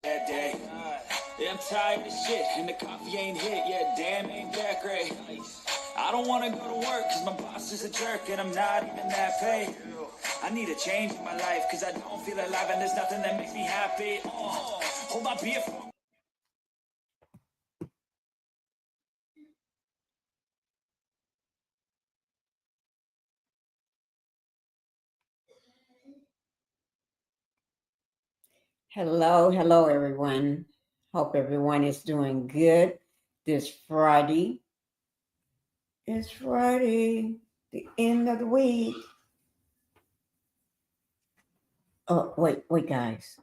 that day. Yeah, I'm tired of shit, and the coffee ain't hit. Yeah, damn, ain't that great. I don't want to go to work, cause my boss is a jerk, and I'm not even that paid. I need a change in my life, cause I don't feel alive, and there's nothing that makes me happy. Hold my beer for... Hello, everyone. Hope everyone is doing good this Friday. It's Friday, the end of the week. Oh, wait, guys.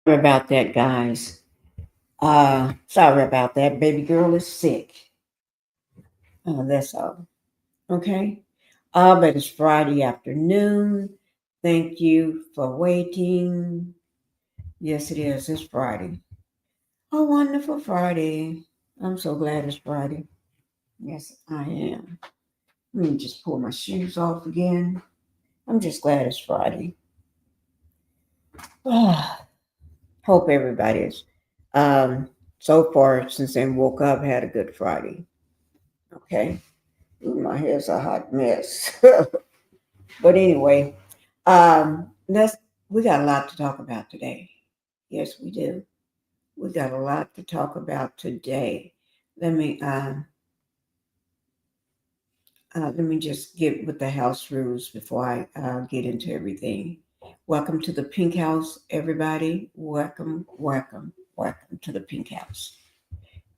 Sorry about that, guys. Sorry about that. Baby girl is sick. That's all. Okay. But it's Friday afternoon. Thank you for waiting. Yes, it is. It's Friday. A wonderful Friday. I'm so glad it's Friday. Yes, I am. Let me just pull my shoes off again. I'm just glad it's Friday. Hope everybody is. So far, since I woke up, had a good Friday. Okay. Ooh, my hair's a hot mess. But anyway, let's we got a lot to talk about today. Yes, we do. We got a lot to talk about today. Let me let me just get with the house rules before I get into everything. Welcome to the Pink House, everybody. Welcome to the Pink House.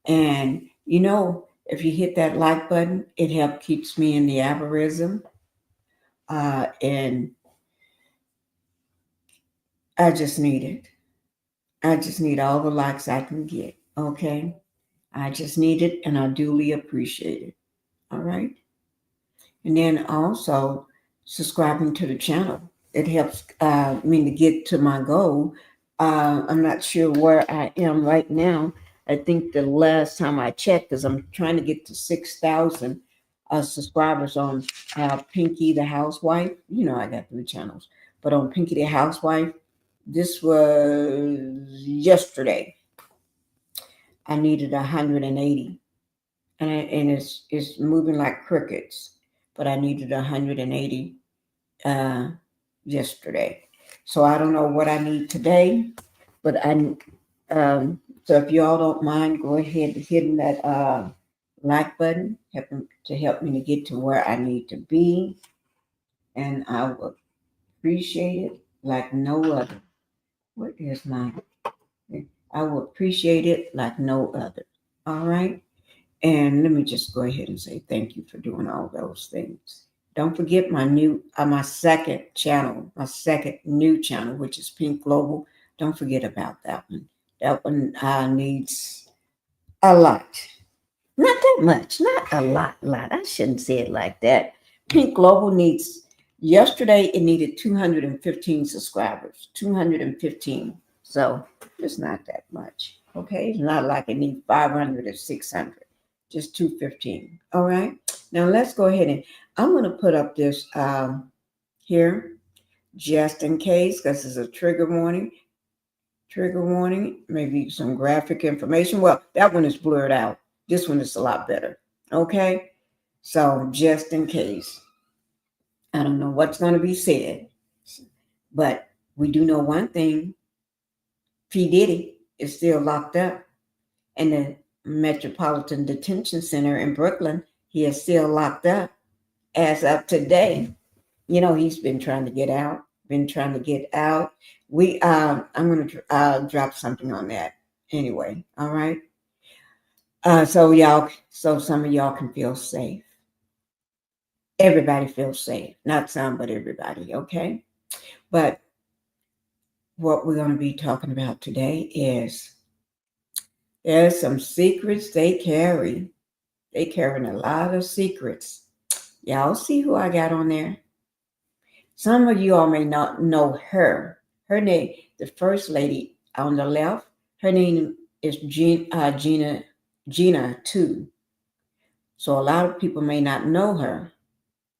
And if you hit that like button, it helps keeps me in the algorithm. And I just need it. I just need all the likes I can get. Okay. I just need it and I duly appreciate it. All right. And then also subscribing to the channel. It helps me to get to my goal. I'm not sure where I am right now. I think the last time I checked, because I'm trying to get to 6,000 subscribers on Pinkie the Housewife. I got 3 channels, but on Pinkie the Housewife, this was yesterday. I needed 180, and it's moving like crickets. But I needed 180 uh, yesterday, so I don't know what I need today. But so if y'all don't mind, go ahead and hitting that like button, help me to get to where I need to be, and I will appreciate it like no other. What is mine? I will appreciate it like no other. All right. And let me just go ahead and say thank you for doing all those things. Don't forget my second channel, my second new channel, which is Pink Global. Don't forget about that one. That one needs a lot. Not that much, not a lot. I shouldn't say it like that. Pink Global yesterday it needed 215 subscribers, 215. So it's not that much. Okay. It's not like it needs 500 or 600, just 215. All right. Now let's go ahead and I'm going to put up this here just in case, because it's a trigger warning. Trigger warning, maybe some graphic information. Well, that one is blurred out. This one is a lot better. Okay? So just in case, I don't know what's going to be said, but we do know one thing. P. Diddy is still locked up in the Metropolitan Detention Center in Brooklyn. He is still locked up as of today. You know, he's been trying to get out, I'm going to drop something on that anyway. All right. So some of y'all can feel safe. Everybody feels safe. Not some, but everybody. Okay. But what we're going to be talking about today is there's some secrets they carry. They carrying a lot of secrets. Y'all see who I got on there? Some of you all may not know her. Her name, the first lady on the left, her name is Gina Tew. So a lot of people may not know her.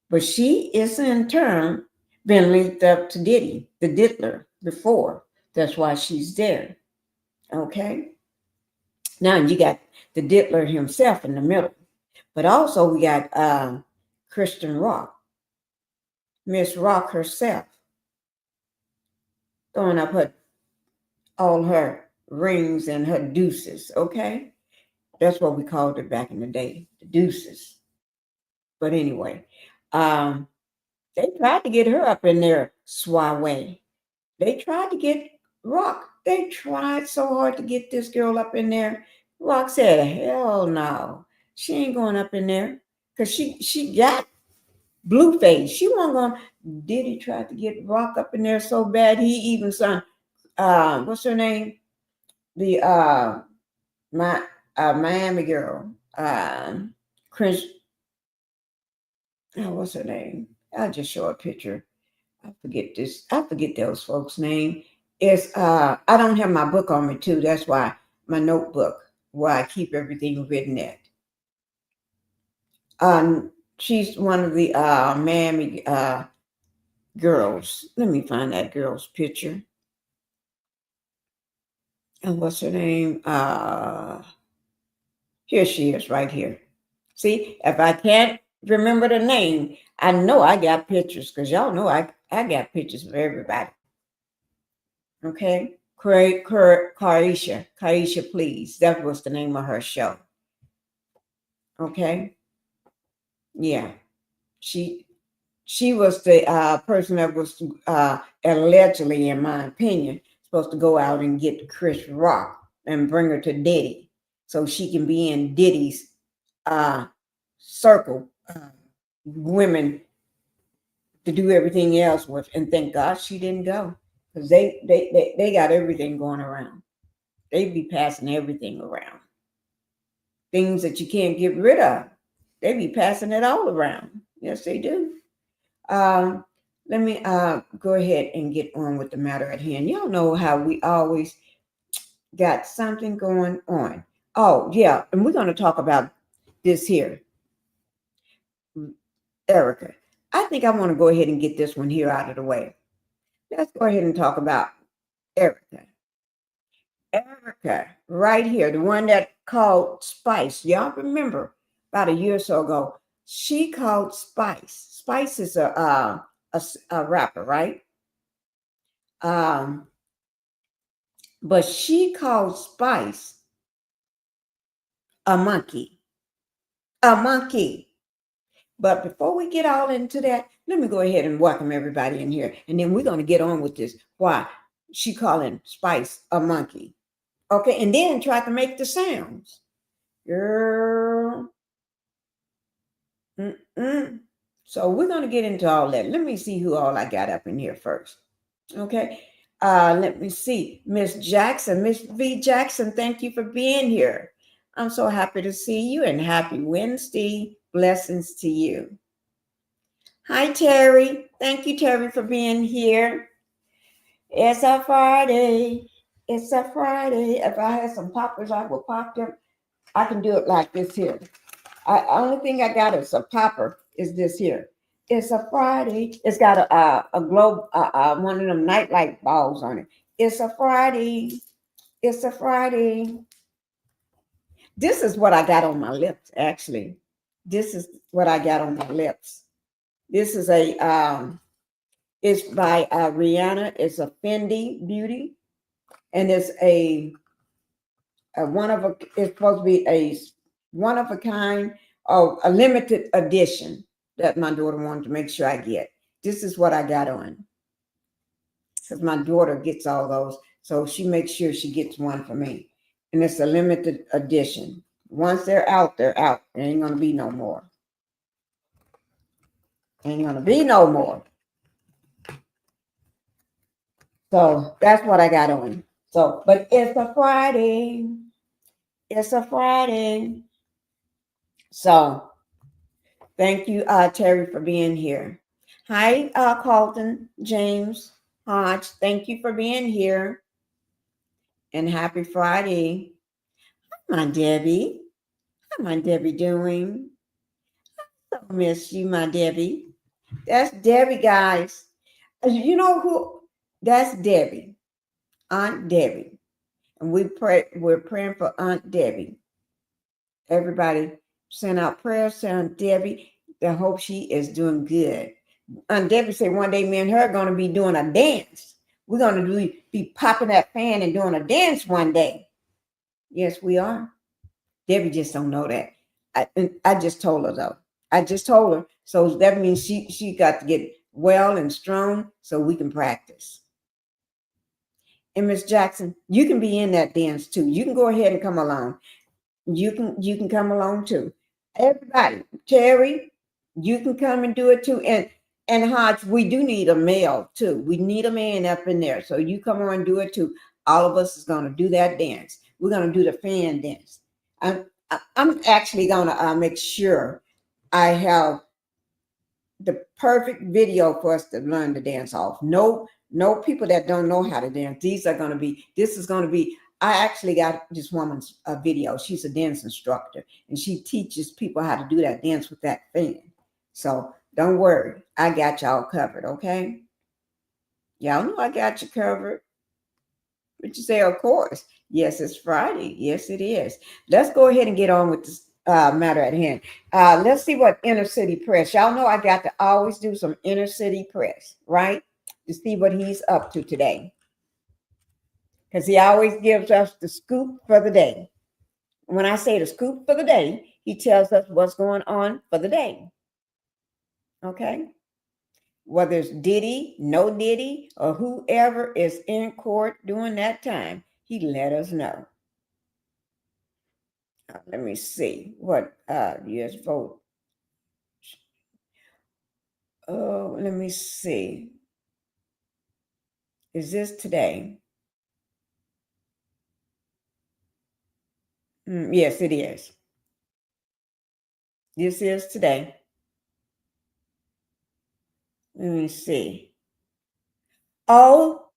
But she is in turn been linked up to Diddy, the diddler, before. That's why she's there. Okay? Now you got the diddler himself in the middle. But also we got Christian Rock, Miss Rock herself, throwing up all her rings and her deuces, okay? That's what we called it back in the day, the deuces. But anyway, they tried to get her up in there, Swaway. They tried to get Rock. They tried so hard to get this girl up in there. Rock said, hell no. She ain't going up in there. Because she got Blueface. She wasn't going. Diddy tried to get Rock up in there so bad. He even sung, what's her name? The Miami girl. Chris, what's her name? I'll just show a picture. I forget those folks' name. It's I don't have my book on me too. That's why my notebook where I keep everything written at. She's one of the Miami girls. Let me find that girl's picture. And what's her name? Here she is, right here. See, if I can't remember the name, I know I got pictures because y'all know I got pictures of everybody. Okay, Carisha, please. That was the name of her show. Okay, yeah, she was the person that was allegedly, in my opinion, supposed to go out and get Chris Rock and bring her to Diddy so she can be in Diddy's circle, women to do everything else with. And thank God she didn't go because they got everything going around. They be passing everything around. Things that you can't get rid of. They be passing it all around. Yes, they do. Let me go ahead and get on with the matter at hand. Y'all know how we always got something going on. Oh, yeah. And we're going to talk about this here. Erica. I think I want to go ahead and get this one here out of the way. Let's go ahead and talk about Erica. Erica, right here, the one that called Spice. Y'all remember about a year or so ago, she called Spice. Spice is a rapper, right? But she called Spice a monkey. A monkey. But before we get all into that, let me go ahead and welcome everybody in here. And then we're going to get on with this. Why? She calling Spice a monkey. Okay, and then try to make the sounds. Girl. So we're going to get into all that. Let me see who all I got up in here first. Okay. Let me see. Miss Jackson, Miss V. Jackson, thank you for being here. I'm so happy to see you and happy Wednesday. Blessings to you. Hi, Terry. Thank you, Terry, for being here. It's a Friday. It's a Friday. If I had some poppers, I would pop them. I can do it like this here. Only thing I got is a popper is this here. It's a Friday. It's got a globe, one of them nightlight balls on it. It's a Friday. It's a Friday. This is what I got on my lips, actually. This is what I got on my lips. This is it's by Rihanna. It's a Fendi Beauty, and it's a one of a. It's supposed to be a one of a kind or a limited edition that my daughter wanted to make sure I get. This is what I got on because my daughter gets all those, so she makes sure she gets one for me, and it's a limited edition. Once they're out, they're out. There ain't gonna be no more. Ain't gonna be no more. So that's what I got on. So, but it's a Friday. It's a Friday. So thank you, Terry, for being here. Hi, Carlton, James, Hodge. Thank you for being here. And happy Friday. Hi, my Debbie. How my Debbie doing? I miss you, my Debbie. That's Debbie, guys. You know who? That's Debbie, Aunt Debbie. And we're praying for Aunt Debbie. Everybody send out prayers to Aunt Debbie. I hope she is doing good. Aunt Debbie said one day me and her are going to be doing a dance. We're going to be popping that fan and doing a dance one day. Yes, we are. Debbie just don't know that. I just told her though. I just told her. So that means she got to get well and strong so we can practice. And Miss Jackson, you can be in that dance too. You can go ahead and come along. You can come along too. Everybody, Terry, you can come and do it too. And Hodge, we do need a male too. We need a man up in there. So you come on and do it too. All of us is gonna do that dance. We're gonna do the fan dance. I'm actually gonna make sure I have the perfect video for us to learn to dance off. No people that don't know how to dance. This is gonna be. I actually got this woman's video. She's a dance instructor, and she teaches people how to do that dance with that fan. So don't worry, I got y'all covered, okay? Y'all know I got you covered. But you say, of course. Yes, it's Friday. Yes, it is. Let's go ahead and get on with this matter at hand. Let's see what inner city press. Y'all know I got to always do some inner city press, right? To see what he's up to today. Because he always gives us the scoop for the day. When I say the scoop for the day, he tells us what's going on for the day. Okay? Whether it's Diddy, no Diddy, or whoever is in court during that time, he let us know. Let me see what U.S. vote. Oh, let me see. Is this today? Yes, it is. This is today. Let me see. Oh,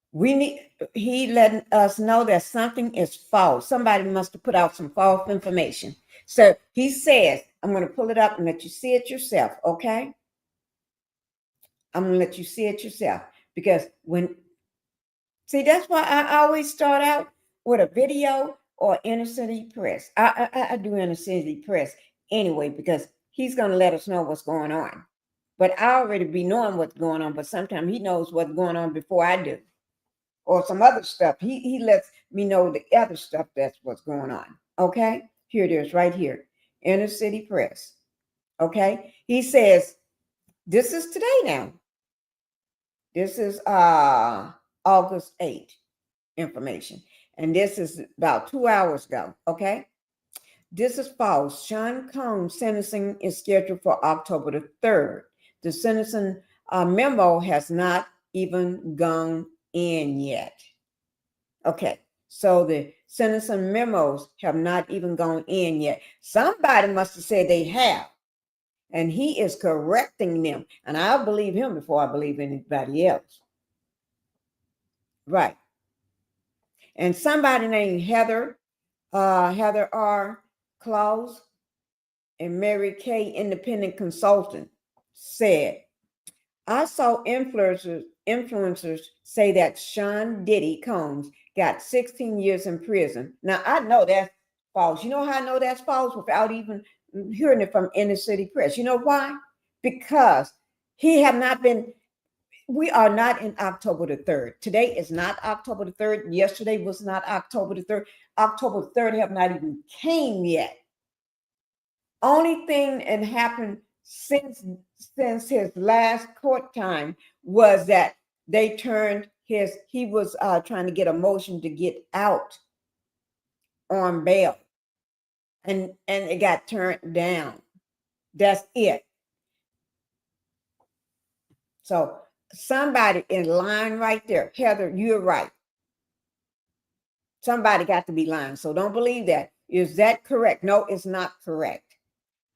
he letting us know that something is false. Somebody must have put out some false information. So he says, I'm going to pull it up and let you see it yourself, okay? I'm going to let you see it yourself. Because that's why I always start out with a video or inner city press. I do inner city press anyway, because he's going to let us know what's going on. But I already be knowing what's going on, but sometimes he knows what's going on before I do. Or some other stuff. He lets me know the other stuff that's what's going on. Okay? Here it is right here. Inner City Press. Okay? He says, this is today now. This is August 8th information. And this is about 2 hours ago. Okay? This is false. Sean Combs' sentencing is scheduled for October the 3rd. The sentencing memo has not even gone in yet. Okay, so the sentencing memos have not even gone in yet. Somebody must have said they have, and he is correcting them. And I'll believe him before I believe anybody else. Right. And somebody named Heather R. Claus and Mary Kay, independent consultant, said, I saw influencers say that Sean Diddy Combs got 16 years in prison. Now, I know that's false. You know how I know that's false without even hearing it from Inner City Press? You know why? Because he have not been, we are not in October the 3rd. Today is not October the 3rd. Yesterday was not October the 3rd. October the 3rd have not even came yet. Only thing that happened since his last court time was that they turned he was trying to get a motion to get out on bail, and it got turned down. That's it. So somebody in line right there, Heather, you're right. Somebody got to be lying. So don't believe that. Is that correct? No, it's not correct.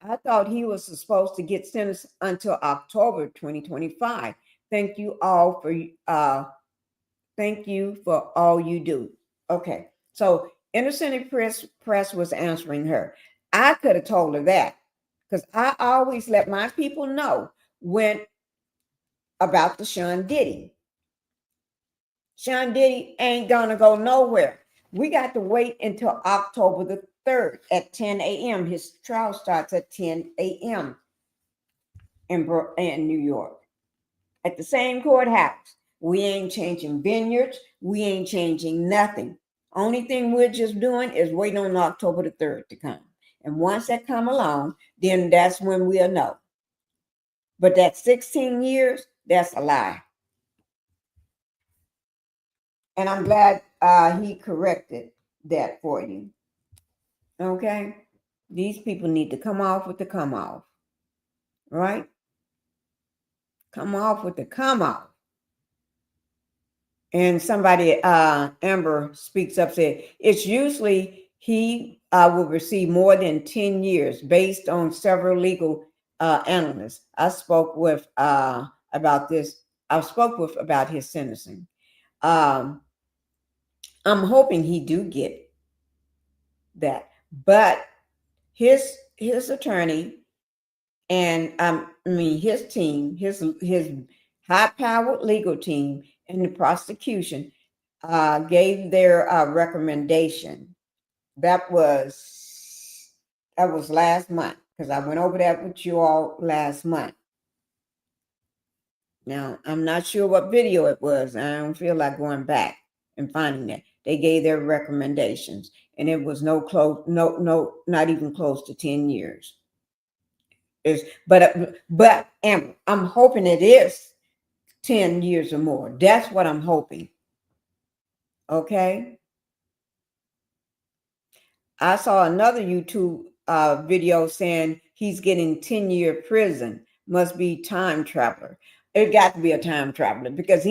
I thought he was supposed to get sentenced until October 2025. Thank you all for thank you for all you do. Okay, so Innocent Press was answering her. I could have told her that because I always let my people know when about the Sean Diddy. Sean Diddy ain't gonna go nowhere. We got to wait until October the 3rd at 10 a.m. His trial starts at 10 a.m. in New York at the same courthouse. We ain't changing vineyards. We ain't changing nothing. Only thing we're just doing is waiting on October the 3rd to come. And once that come along, then that's when we'll know. But that 16 years, that's a lie. And I'm glad he corrected that for you. Okay? These people need to come off with the come off. Right? Come off with the come off. And somebody, Amber speaks up, said, it's usually he will receive more than 10 years based on several legal analysts. I spoke with about this. I spoke with about his sentencing. I'm hoping he do get that. But his attorney and his team, his high-powered legal team and the prosecution gave their recommendation. That was last month because I went over that with you all last month. Now I'm not sure what video it was. I don't feel like going back and finding that. They gave their recommendations, and it was not even close to 10 years. But Amber, I'm hoping it is 10 years or more. That's what I'm hoping. Okay. I saw another YouTube video saying he's getting 10-year prison. Must be time traveler. It got to be a time traveler because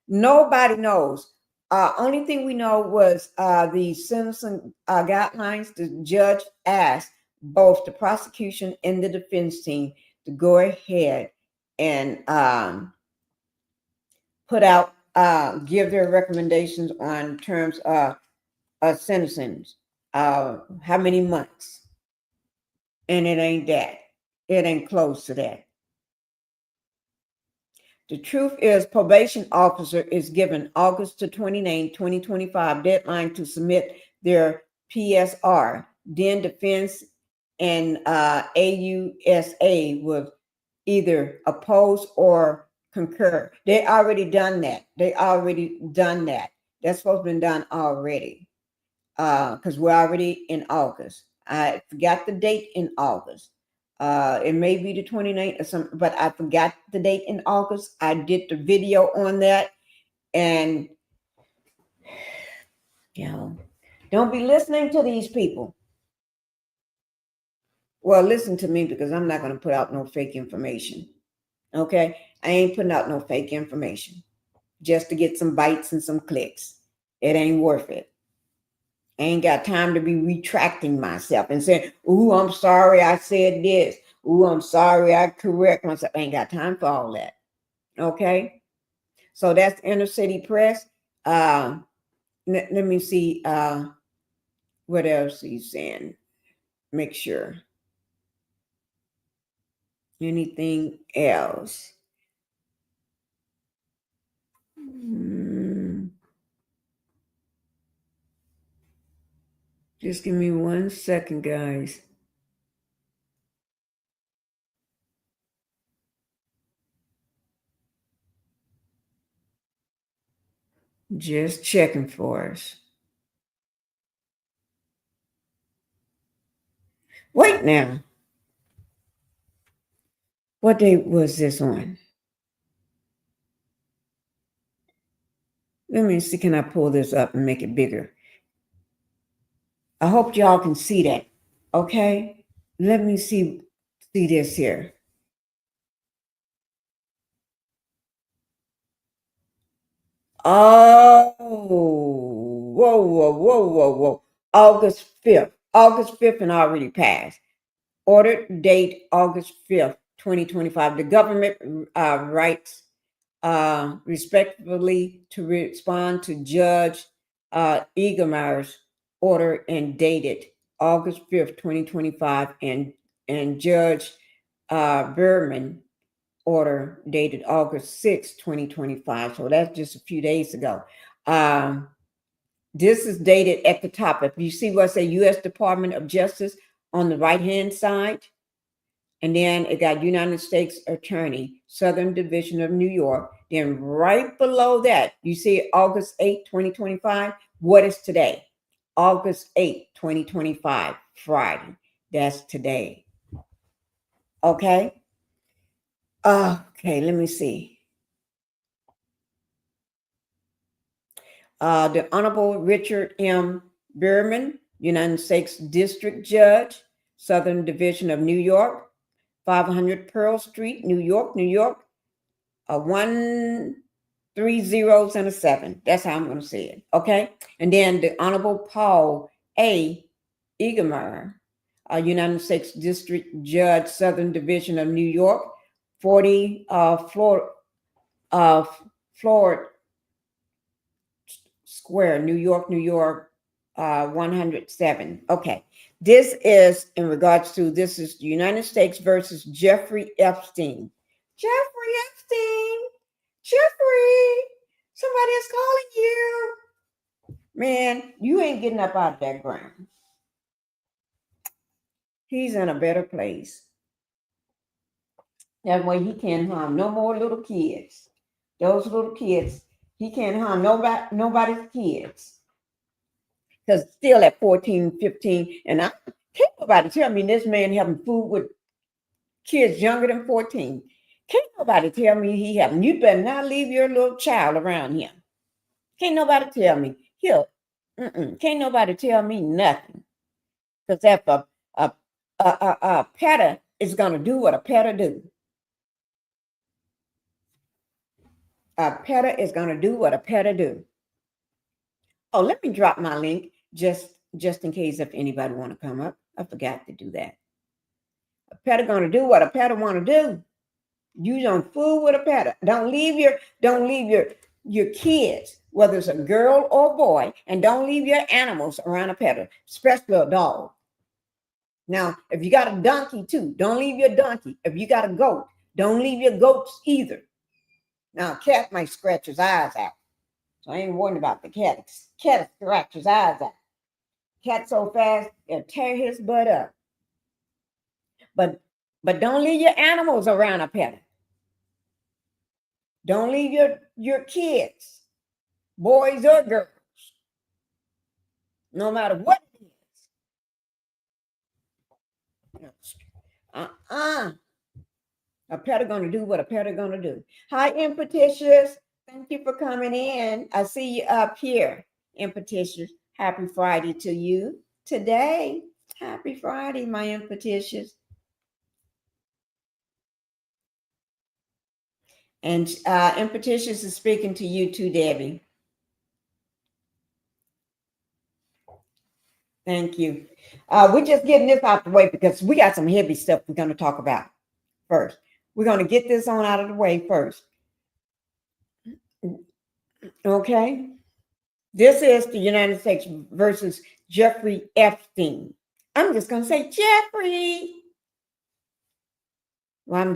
nobody knows. Only thing we know was the sentencing guidelines. The judge asked both the prosecution and the defense team to go ahead and give their recommendations on terms of sentencing, how many months, and it ain't that. It ain't close to that. The truth is, probation officer is given August to 29, 2025 deadline to submit their PSR. Then defense and AUSA will either oppose or concur. They already done that. That's supposed to be done already. Because we're already in August. I forgot the date in August. It may be the 29th or something, but I forgot the date in August. I did the video on that. And, don't be listening to these people. Well, listen to me because I'm not going to put out no fake information. Okay? I ain't putting out no fake information just to get some bites and some clicks. It ain't worth it. I ain't got time to be retracting myself and saying, ooh, I'm sorry I said this. Ooh, I'm sorry I correct myself. I ain't got time for all that. Okay? So that's Inner City Press. Let me see what else he's saying. Make sure. Anything else? Just give me 1 second, guys. Just checking for us. Wait now. What day was this on? Let me see. Can I pull this up and make it bigger? I hope y'all can see that. Okay. Let me see this here. Oh, whoa. August 5th. August 5th and already passed. Ordered date August 5th, 2025. The government writes respectfully to respond to Judge Eaglemeyer's order and dated August 5th, 2025, and Judge Berman order dated August 6th, 2025. So that's just a few days ago. This is dated at the top. If you see what's a U.S. Department of Justice on the right-hand side, and then it got United States Attorney, Southern Division of New York. Then right below that, you see August 8, 2025. What is today? August 8, 2025, Friday. That's today. Okay? Okay, let me see. The Honorable Richard M. Berman, United States District Judge, Southern Division of New York, 500 Pearl Street, New York, 1 3 zeros and a 7. That's how I'm going to say it. Okay. And then the Honorable Paul A. Eaglemeyer, United States District Judge, Southern Division of New York, 40 Florida Square, New York, 107. Okay. This is in regards to, this is the United States versus Jeffrey Epstein. Jeffrey Epstein. Jeffrey, somebody is calling you. Man, you ain't getting up out of that ground. He's in a better place. That way he can't harm no more little kids. Those little kids, he can't harm nobody's kids. Because still at 14, 15, and I can't nobody tell me this man having food with kids younger than 14. Can't nobody tell me he having, you better not leave your little child around him. Can't nobody tell me. Can't nobody tell me nothing. Because if a petter is going to do what a petter do. A petter is going to do what a petter do. Oh, let me drop my link just in case if anybody want to come up. I forgot to do that. A petter going to do what a petter want to do. You don't fool with a petter. Don't leave your kids, whether it's a girl or a boy, and don't leave your animals around a petter, especially a dog. Now, if you got a donkey too, don't leave your donkey. If you got a goat, don't leave your goats either. Now, a cat might scratch his eyes out. So I ain't worried about the cat. Cat scratch his eyes out. Cat so fast, it'll tear his butt up. But don't leave your animals around a pet. Don't leave your kids, boys or girls, no matter what it is. A pet are going to do what a pet are going to do. Hi, Impetitious. Thank you for coming in. I see you up here, Impetitious. Happy Friday to you today. Happy Friday, my Impetitious. And Impetitious is speaking to you too, Debbie. Thank you. We're just getting this out the way because we got some heavy stuff we're going to talk about first. We're going to get this on out of the way first. Okay. This is the United States versus Jeffrey Epstein. I'm just going to say Jeffrey. Well, I'm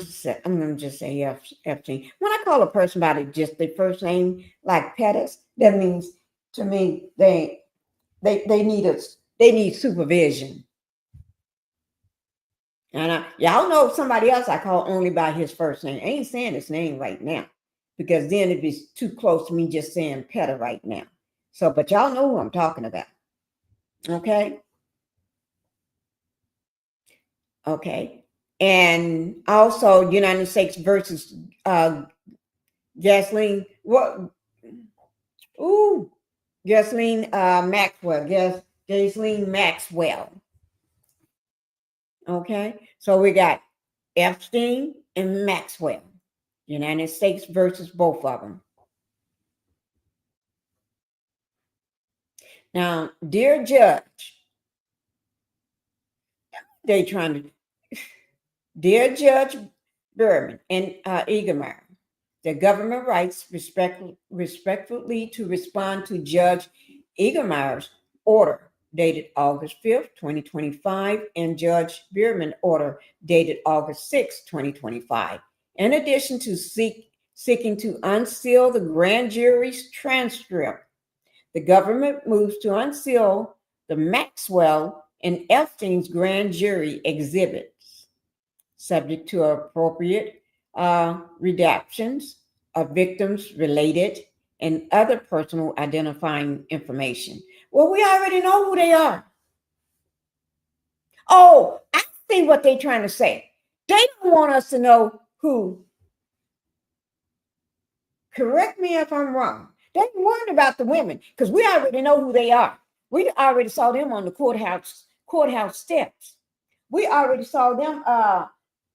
going to just say Epstein. When I call a person by just their first name, like Pettis, that means to me they need They need supervision. And y'all know somebody else I call only by his first name. I ain't saying his name right now because then it'd be too close to me just saying Petter right now. So, but y'all know who I'm talking about. Okay. Okay. And also United States versus Gasoline. What? Ooh, Gasoline Maxwell. Gasoline Maxwell. Okay. So we got Epstein and Maxwell. United States versus both of them. Now, dear judge, they trying to, dear Judge Berman and Egermeyer, the government writes respectfully to respond to Judge Egermeyer's order dated August 5th, 2025, and Judge Berman order dated August 6th, 2025. In addition to seeking to unseal the grand jury's transcript, the government moves to unseal the Maxwell and Epstein's grand jury exhibits, subject to appropriate redactions of victims related and other personal identifying information. Well, we already know who they are. Oh, I see what they're trying to say. They don't want us to know who. Correct me if I'm wrong. They ain't worried about the women because we already know who they are. We already saw them on the courthouse steps. We already saw them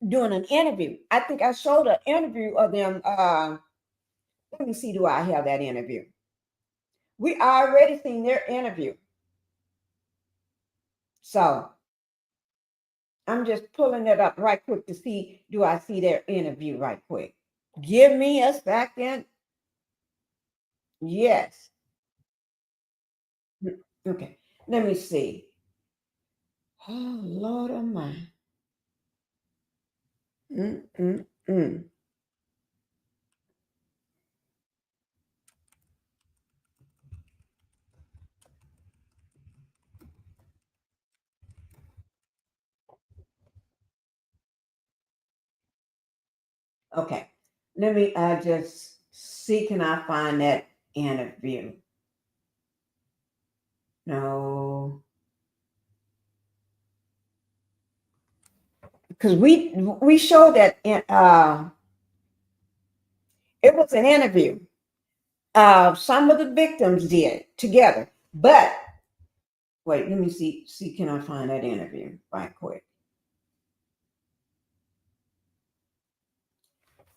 doing an interview. I think I showed an interview of them. Let me see, do I have that interview? We already seen their interview. So I'm just pulling it up right quick to see, do I see their interview right quick? Give me a second. Yes. Okay. Let me see. Oh, Lord of mine. Mm-mm-mm. Okay. Let me just see, can I find that interview? No. Because we showed that it was an interview. Some of the victims did together. But wait, let me see. Can I find that interview right quick?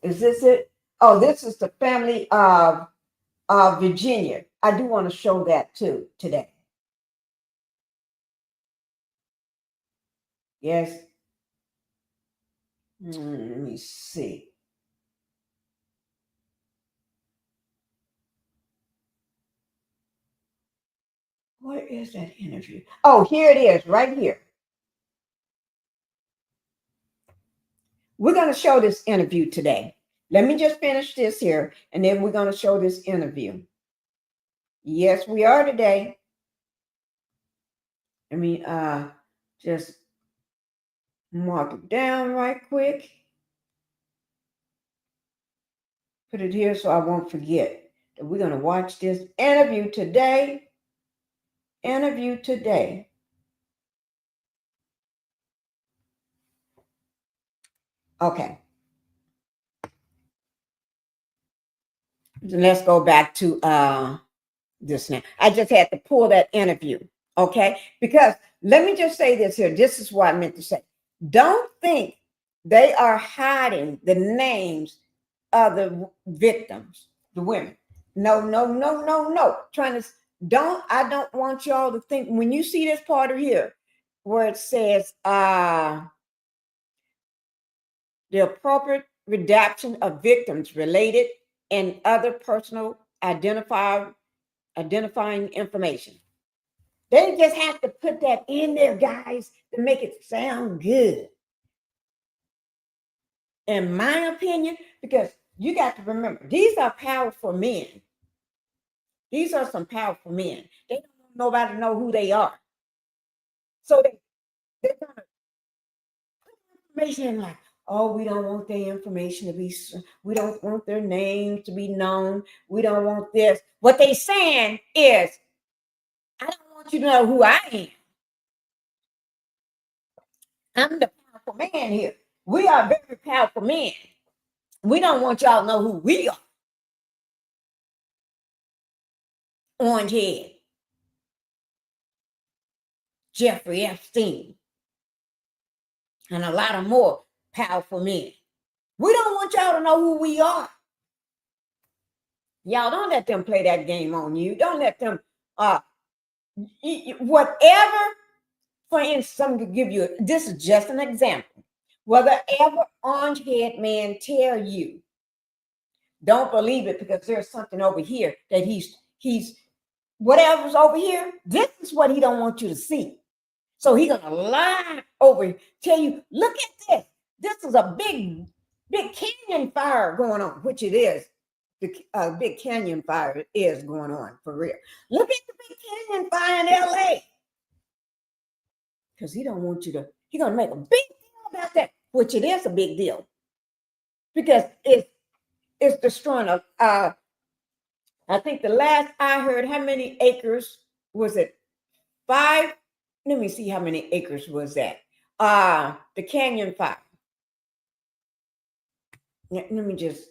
Is this it? Oh, this is the family of Virginia. I do want to show that too today. Yes. Let me see. Where is that interview? Oh, here it is, right here. We're going to show this interview today. Let me just finish this here, and then we're going to show this interview. Yes, we are today. Let me just mark it down right quick. Put it here so I won't forget that we're going to watch this interview today. Interview today. Okay. Let's go back to this now. I just had to pull that interview. Okay. Because let me just say this here. This is what I meant to say. Don't think they are hiding the names of the victims, the women. No, no, no, no, no. I don't want y'all to think when you see this part of here where it says the appropriate redaction of victims related and other personal identifying information. They just have to put that in there, guys, to make it sound good. In my opinion, because you got to remember, these are powerful men. These are some powerful men. They don't want nobody to know who they are. So they're going to put information like, oh, we don't want their information to be, we don't want their names to be known. We don't want this. What they saying is, I don't want you to know who I am. I'm the powerful man here. We are very powerful men. We don't want y'all to know who we are. Orange head, Jeffrey Epstein, and a lot of more powerful men. We don't want y'all to know who we are. Y'all don't let them play that game on you. Don't let them, whatever, for instance, I'm going to give you, this is just an example. Whatever orange head man tell you, don't believe it, because there's something over here that he's whatever's over here, this is what he don't want you to see. So he's gonna lie over, tell you, look at this. This is a big canyon fire going on, which it is. The big canyon fire is going on for real. Look at the big canyon fire in LA. Because he don't want you to, he's gonna make a big deal about that, which it is a big deal. Because it's destroying I think the last I heard, how many acres was it? 5. Let me see how many acres was that. The canyon fire. Let me just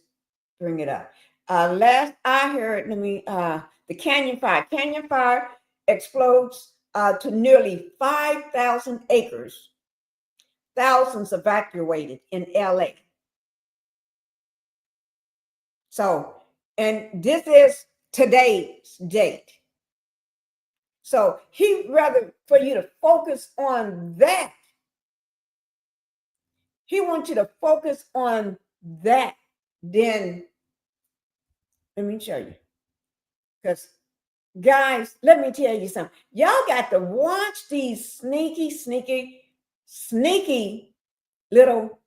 bring it up. Last I heard, the canyon fire. Canyon fire explodes to nearly 5,000 acres. Thousands evacuated in LA. So, and this is today's date. So he'd rather for you to focus on that. He wants you to focus on that. Then let me show you. Because guys, let me tell you something. Y'all got to watch these sneaky little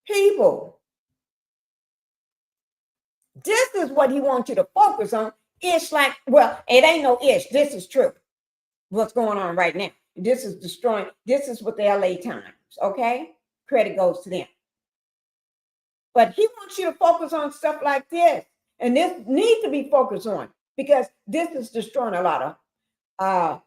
people. This is what he wants you to focus on. It's like, well, it ain't no ish. This is true. What's going on right now? This is destroying. This is what the LA Times, okay? Credit goes to them. But he wants you to focus on stuff like this. And this needs to be focused on, because this is destroying a lot of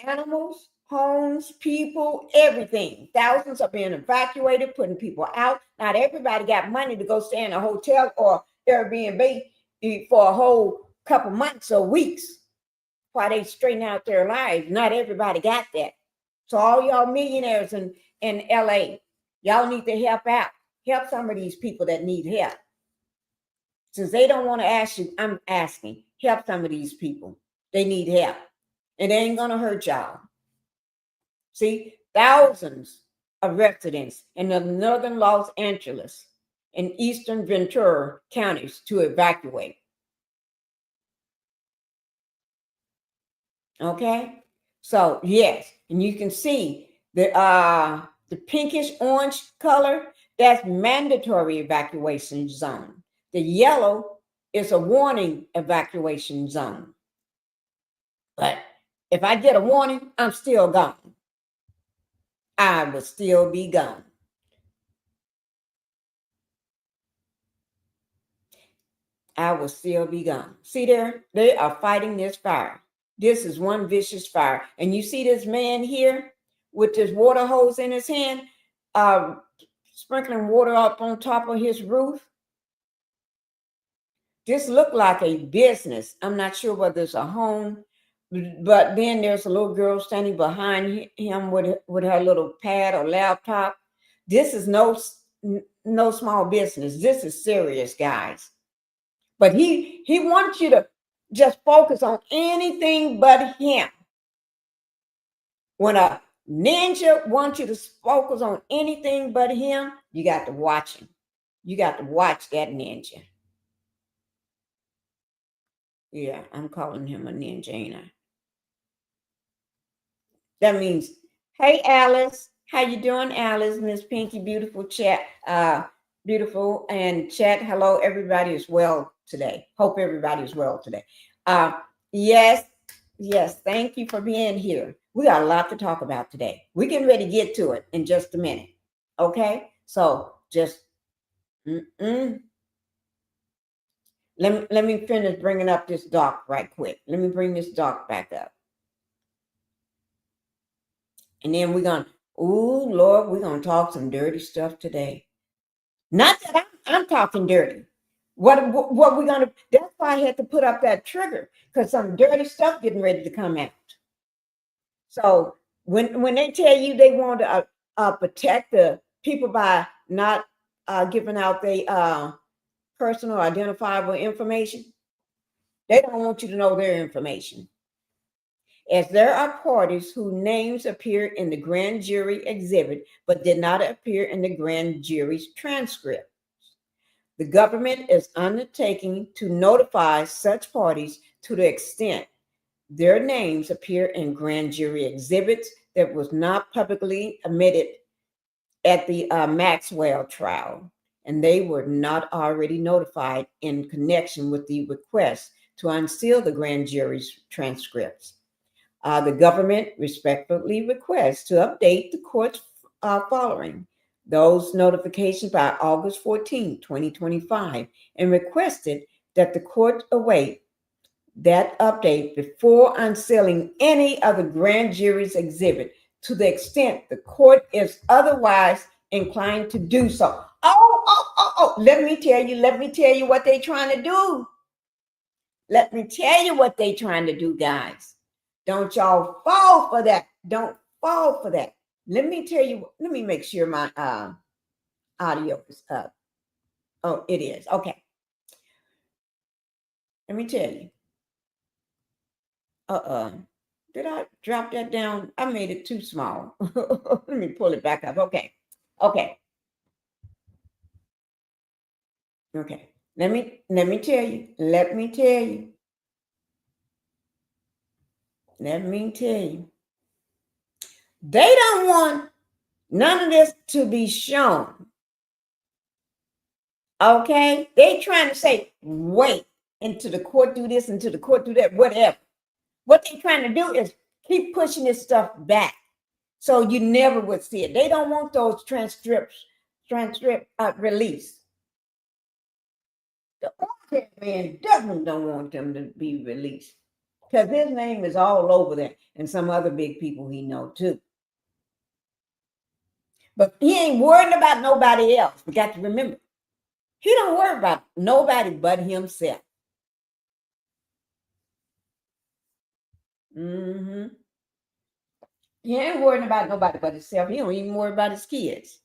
animals, homes, people, everything. Thousands are being evacuated, putting people out. Not everybody got money to go stay in a hotel or Airbnb for a whole couple months or weeks while they straighten out their lives. Not everybody got that. So all y'all millionaires in LA, y'all need to help out. Help some of these people that need help. Since they don't want to ask you, I'm asking, help some of these people. They need help. And they ain't going to hurt y'all. See, thousands of residents in the northern Los Angeles and eastern Ventura counties to evacuate. Okay? So, yes, and you can see the pinkish orange color, that's mandatory evacuation zone. The yellow is a warning evacuation zone. But if I get a warning, I'm still gone. I will still be gone. I will still be gone. See there? They are fighting this fire. This is one vicious fire. And you see this man here with this water hose in his hand, sprinkling water up on top of his roof. This looked like a business. I'm not sure whether it's a home, but then there's a little girl standing behind him with her little pad or laptop. This is no small business. This is serious, guys. But he wants you to just focus on anything but him. When a ninja wants you to focus on anything but him, you got to watch him. You got to watch that ninja. Yeah, I'm calling him a ninja, ain't I? That means, hey, Alice. How you doing, Alice? Miss Pinkie, beautiful chat. Beautiful and chat. Hello, everybody is well today. Hope everybody is well today. Yes. Thank you for being here. We got a lot to talk about today. We're getting ready to get to it in just a minute. Okay? So just let me finish bringing up this doc right quick. Let me bring this doc back up. And then we're going to, ooh, Lord, we're going to talk some dirty stuff today. Not that I'm talking dirty. What we're going to, that's why I had to put up that trigger, because some dirty stuff getting ready to come out. So when they tell you they want to protect the people by not giving out their personal identifiable information, they don't want you to know their information. As there are parties whose names appear in the grand jury exhibit but did not appear in the grand jury's transcript, the government is undertaking to notify such parties to the extent their names appear in grand jury exhibits that was not publicly admitted at the Maxwell trial, and they were not already notified in connection with the request to unseal the grand jury's transcripts. The government respectfully requests to update the courts following those notifications by August 14, 2025, and requested that the court await that update before unsealing any of the grand jury's exhibit to the extent the court is otherwise inclined to do so. Let me tell you what they're trying to do. Let me tell you what they're trying to do, guys. Don't y'all fall for that. Don't fall for that. Let me tell you, let me make sure my audio is up. Oh, it is. Okay. Let me tell you. Did I drop that down? I made it too small. Let me pull it back up. Okay. Let me tell you. Let me tell you. They don't want none of this to be shown. Okay? They trying to say, wait until the court do this, until the court do that, whatever. What they trying to do is keep pushing this stuff back so you never would see it. They don't want those transcript released. The old man definitely don't want them to be released because his name is all over there and some other big people he know too. But he ain't worried about nobody else. We got to remember, he don't worry about nobody but himself. He ain't worrying about nobody but himself. He don't even worry about his kids.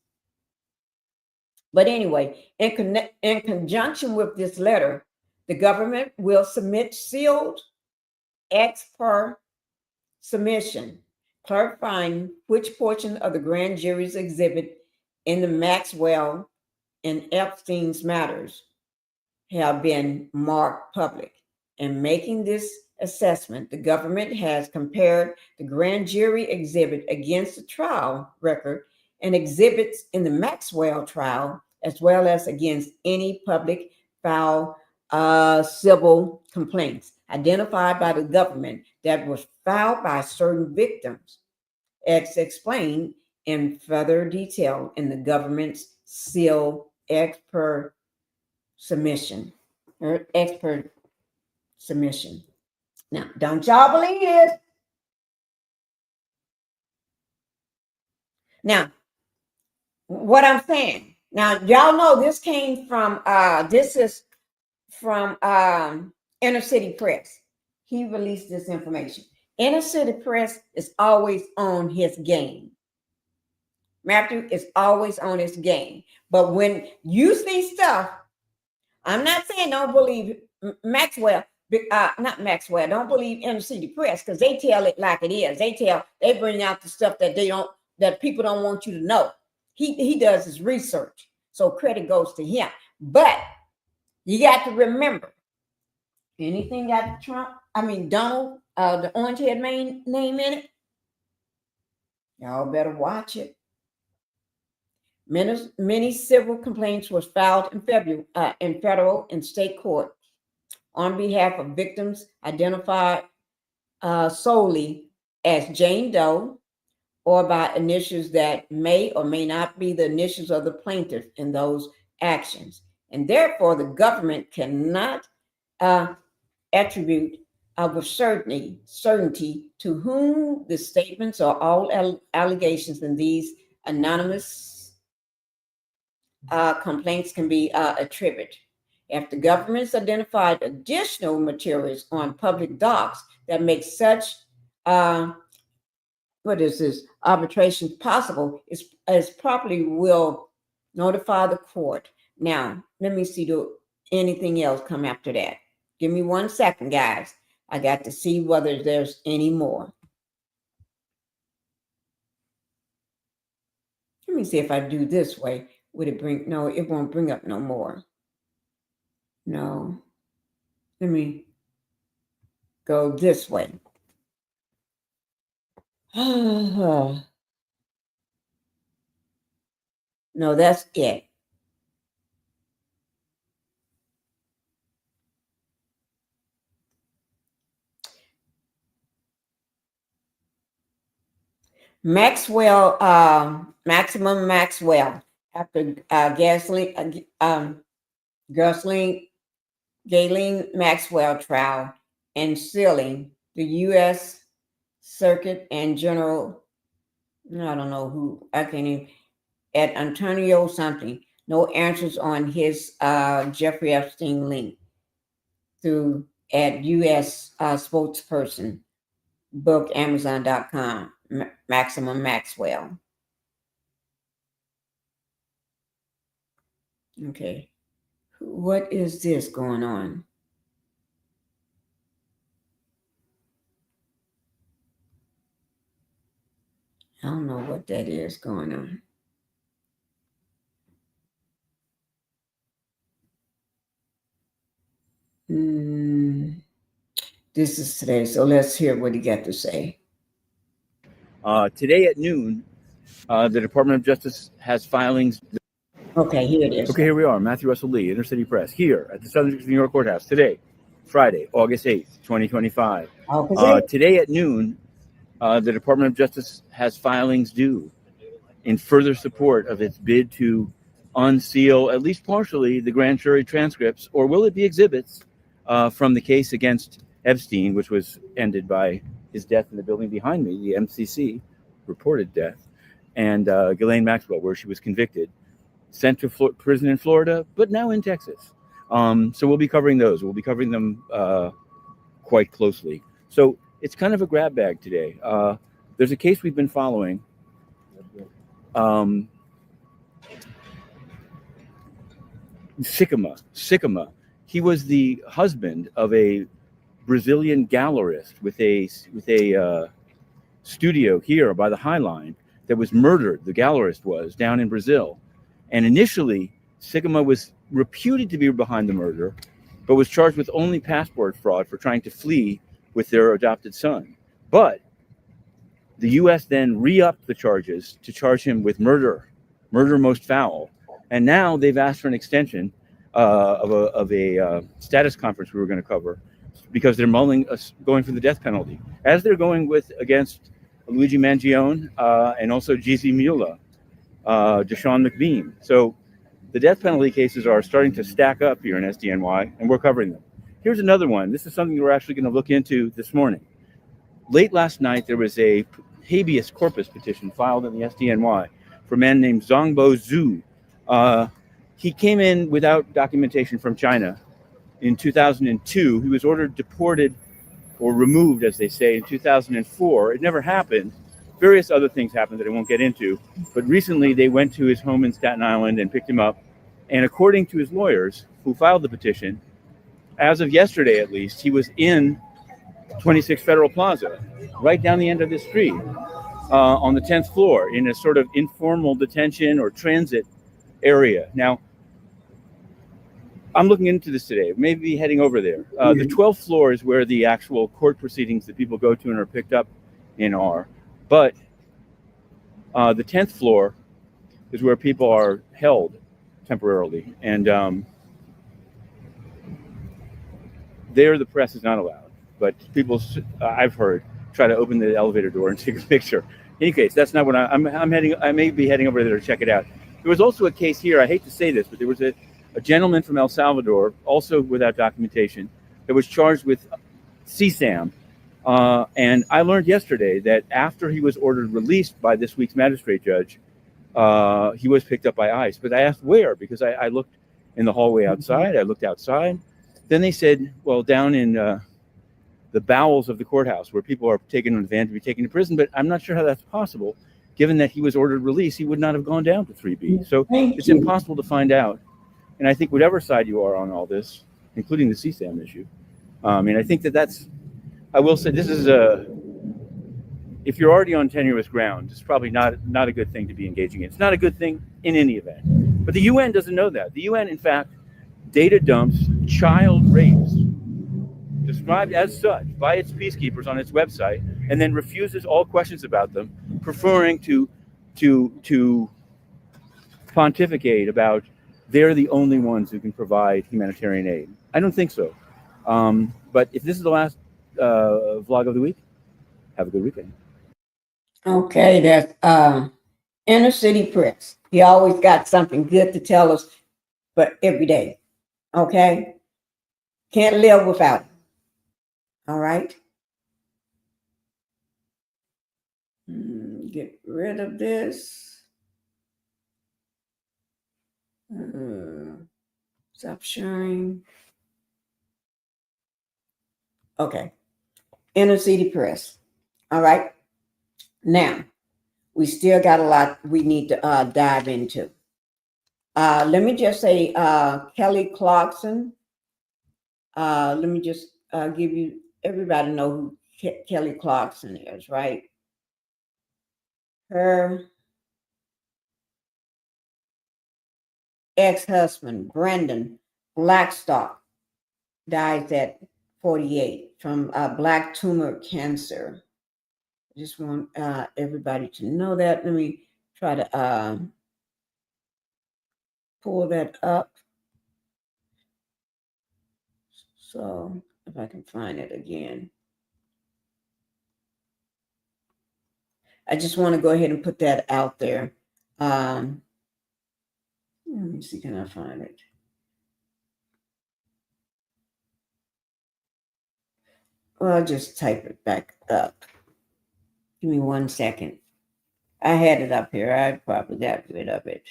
But anyway, in conjunction with this letter, the government will submit sealed ex per submission, clarifying which portion of the grand jury's exhibit in the Maxwell and Epstein's matters have been marked public. In making this assessment, the government has compared the grand jury exhibit against the trial record and exhibits in the Maxwell trial, as well as against any public foul civil complaints identified by the government that was filed by certain victims, as explained in further detail in the government's sealed expert submission. Now, don't y'all believe this? Now, what I'm saying. Now, y'all know this came from, this is from Inner City Press. He released this information. Inner City Press is always on his game. Matthew is always on his game. But when you see stuff, I'm not saying don't believe Maxwell, not Maxwell, don't believe Inner City Press, because they tell it like it is. They bring out the stuff that people don't want you to know. He does his research. So credit goes to him. But you got to remember, anything got Donald, the orange head name in it, y'all better watch it. Many civil complaints were filed in federal and state court on behalf of victims identified solely as Jane Doe or by initials that may or may not be the initials of the plaintiff in those actions. And therefore, the government cannot attribute with certainty to whom the statements or all allegations in these anonymous complaints can be attributed. If the government's identified additional materials on public docs that make such arbitration possible, is properly will notify the court. Now, let me see, do anything else come after that? Give me 1 second, guys. I got to see whether there's any more. Let me see if I do this way. Would it bring, no, it won't bring up no more. No. Let me go this way. No, that's it. Maxwell, Maximum Maxwell, after Ghislaine Maxwell trial and sealing the U.S. Circuit and General, I don't know who, I can't even, at Antonio something, no answers on his Jeffrey Epstein link through at U.S. spokesperson, book, Amazon.com, Maximum Maxwell. Okay. What is this going on? I don't know what that is going on. This is today, so let's hear what he got to say. Today at noon, the Department of Justice has filings. Okay, here it is. Okay, here we are, Matthew Russell Lee, Inner City Press, here at the Southern District of New York Courthouse today, Friday, August 8th, 2025. Today at noon, the Department of Justice has filings due in further support of its bid to unseal, at least partially, the grand jury transcripts, or will it be exhibits, from the case against Epstein, which was ended by his death in the building behind me, the MCC, reported death, and Ghislaine Maxwell, where she was convicted, sent to prison in Florida, but now in Texas. So we'll be covering those. We'll be covering them quite closely. So it's kind of a grab bag today. There's a case we've been following. Sycama. He was the husband of a Brazilian gallerist with a studio here by the High Line that was murdered. The gallerist was down in Brazil. And initially, Sycama was reputed to be behind the murder, but was charged with only passport fraud for trying to flee with their adopted son. But the U.S. then re-upped the charges to charge him with murder most foul. And now they've asked for an extension of a status conference we were going to cover, because they're going for the death penalty, as they're going against Luigi Mangione and also Gizzy Mula, Deshaun McBean. So the death penalty cases are starting to stack up here in SDNY, and we're covering them. Here's another one. This is something we're actually going to look into this morning. Late last night, there was a habeas corpus petition filed in the SDNY for a man named Zhongbo Zhu. He came in without documentation from China in 2002. He was ordered deported or removed, as they say, in 2004. It never happened. Various other things happened that I won't get into. But recently, they went to his home in Staten Island and picked him up. And according to his lawyers who filed the petition, as of yesterday at least, he was in 26 Federal Plaza, right down the end of the street, on the 10th floor, in a sort of informal detention or transit area. Now, I'm looking into this today, maybe heading over there. The 12th floor is where the actual court proceedings that people go to and are picked up in are. But the 10th floor is where people are held temporarily. And there the press is not allowed. But people, I've heard, try to open the elevator door and take a picture. In any case, that's not what I'm heading. I may be heading over there to check it out. There was also a case here. I hate to say this, but there was a gentleman from El Salvador, also without documentation, that was charged with CSAM. And I learned yesterday that after he was ordered released by this week's magistrate judge, he was picked up by ICE. But I asked where, because I looked in the hallway outside. I looked outside. Then they said, well, down in the bowels of the courthouse, where people are taken in van to be taken to prison. But I'm not sure how that's possible, given that he was ordered release. He would not have gone down to 3B. So it's impossible to find out. And I think whatever side you are on all this, including the CSAM issue, and I think that's, I will say this is if you're already on tenuous ground, it's probably not a good thing to be engaging in. It's not a good thing in any event. But the UN doesn't know that. The UN, in fact, data dumps child rapes, described as such by its peacekeepers on its website, and then refuses all questions about them, preferring to pontificate about they're the only ones who can provide humanitarian aid. I don't think so. But if this is the last vlog of the week, have a good weekend. Okay, that's Inner City Press. He always got something good to tell us, but every day. Okay? Can't live without it. All right? Get rid of this. Stop sharing. Okay. Inner City Press. All right. Now, we still got a lot we need to dive into. Let me just say Kelly Clarkson. Let me just give you, everybody know who Kelly Clarkson is, right? Her ex-husband, Brendan Blackstock, dies at 48 from black tumor cancer. I just want everybody to know that. Let me try to pull that up. So if I can find it again. I just want to go ahead and put that out there. Let me see, can I find it? Well, I'll just type it back up. Give me 1 second. I had it up here. I probably got rid of it.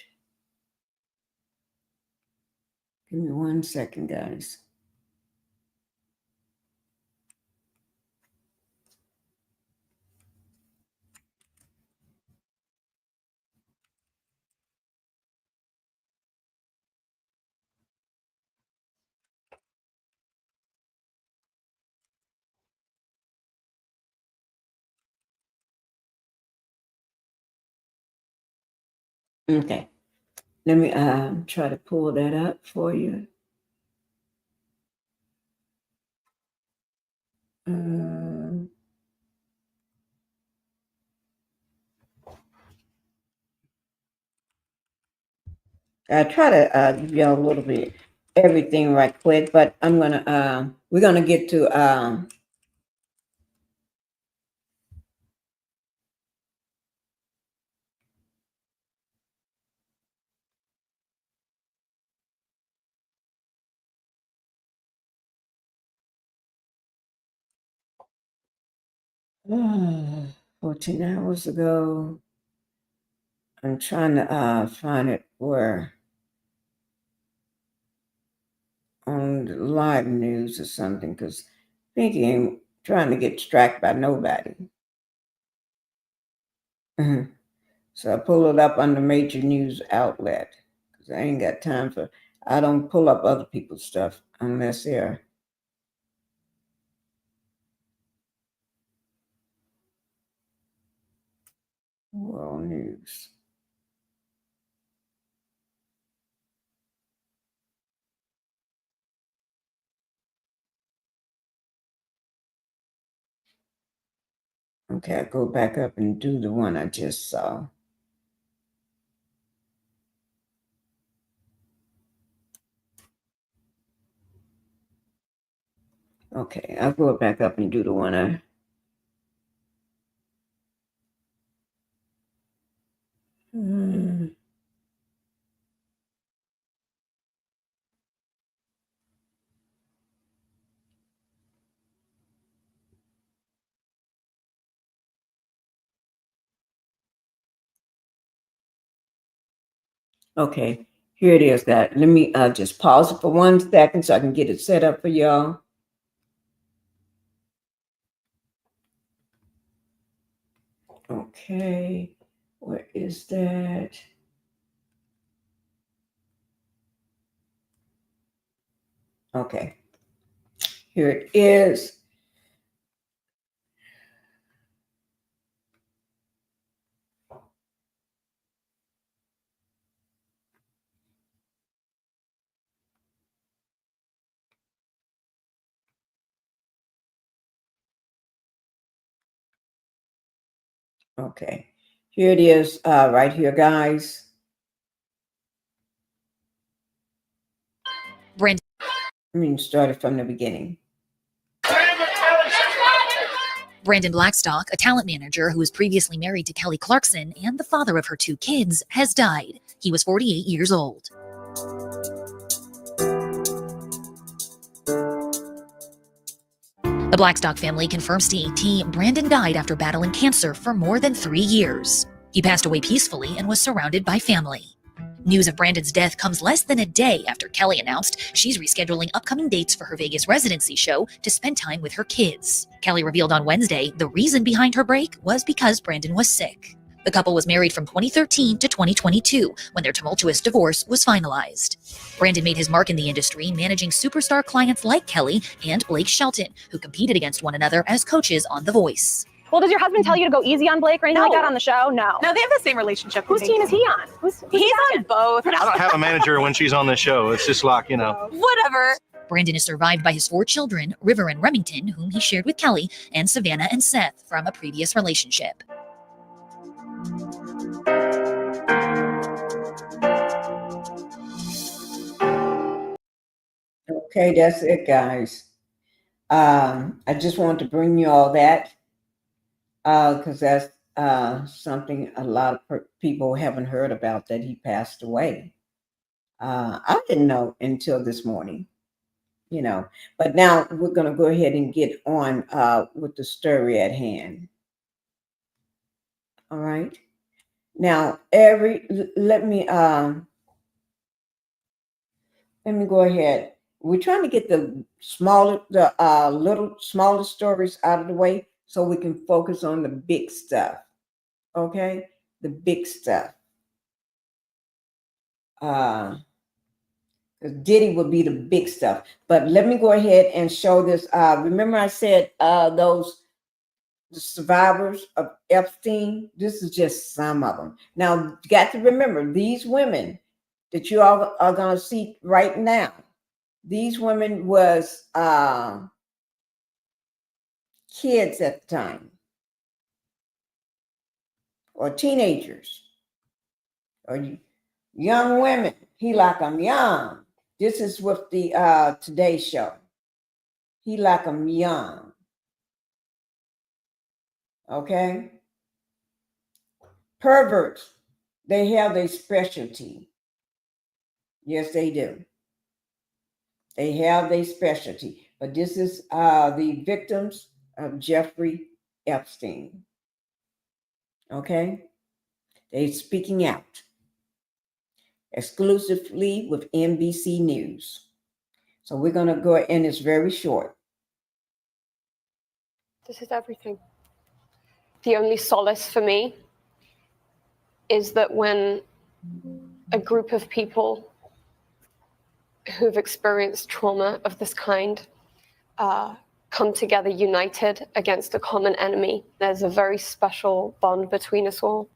Give me 1 second, guys. Okay. Let me try to pull that up for you. I try to give y'all a little bit everything right quick, but I'm gonna we're gonna get to uh, 14 hours ago. I'm trying to find it where on the live news or something, because Pinkie ain't trying to get distracted by nobody. So I pull it up on the major news outlet because I ain't got time for. I don't pull up other people's stuff unless they're world news. Okay, I go back up and do the one I just saw. Okay, I'll go back up and do the one I Okay, here it is, guys. Let me just pause it for 1 second so I can get it set up for y'all. Okay, where is that? Okay, here it is. Okay, here it is, right here, guys. Brandon. I mean, start it from the beginning. Brandon Blackstock, a talent manager who was previously married to Kelly Clarkson and the father of her 2 kids, has died. He was 48 years old. The Blackstock family confirms to ET Brandon died after battling cancer for more than 3 years. He passed away peacefully and was surrounded by family. News of Brandon's death comes less than a day after Kelly announced she's rescheduling upcoming dates for her Vegas residency show to spend time with her kids. Kelly revealed on Wednesday the reason behind her break was because Brandon was sick. The couple was married from 2013 to 2022, when their tumultuous divorce was finalized. Brandon made his mark in the industry, managing superstar clients like Kelly and Blake Shelton, who competed against one another as coaches on The Voice. Well, does your husband tell you to go easy on Blake or anything like that on the show? No. No, they have the same relationship. Whose team is he on? He's on both. I don't have a manager when she's on the show. It's just like, Whatever. Brandon is survived by his 4 children, River and Remington, whom he shared with Kelly, and Savannah and Seth from a previous relationship. Okay, that's it, guys. I just wanted to bring you all that because that's something a lot of people haven't heard about, that he passed away. I didn't know until this morning, but now we're going to go ahead and get on with the story at hand. All right. Now, let me go ahead. We're trying to get the little smaller stories out of the way so we can focus on the big stuff. Okay, the big stuff. Diddy would be the big stuff. But let me go ahead and show this. Remember I said the survivors of Epstein? This is just some of them. Now, you got to remember, these women that you all are going to see right now, these women was kids at the time, or teenagers, or young women. He like them young. This is with the Today Show. He like them young. Okay? Perverts, they have their specialty. Yes, they do. They have their specialty. But this is the victims of Jeffrey Epstein. Okay? They're speaking out exclusively with NBC News. So we're going to go, and it's very short. This is everything. The only solace for me is that when a group of people who've experienced trauma of this kind come together united against a common enemy, there's a very special bond between us all.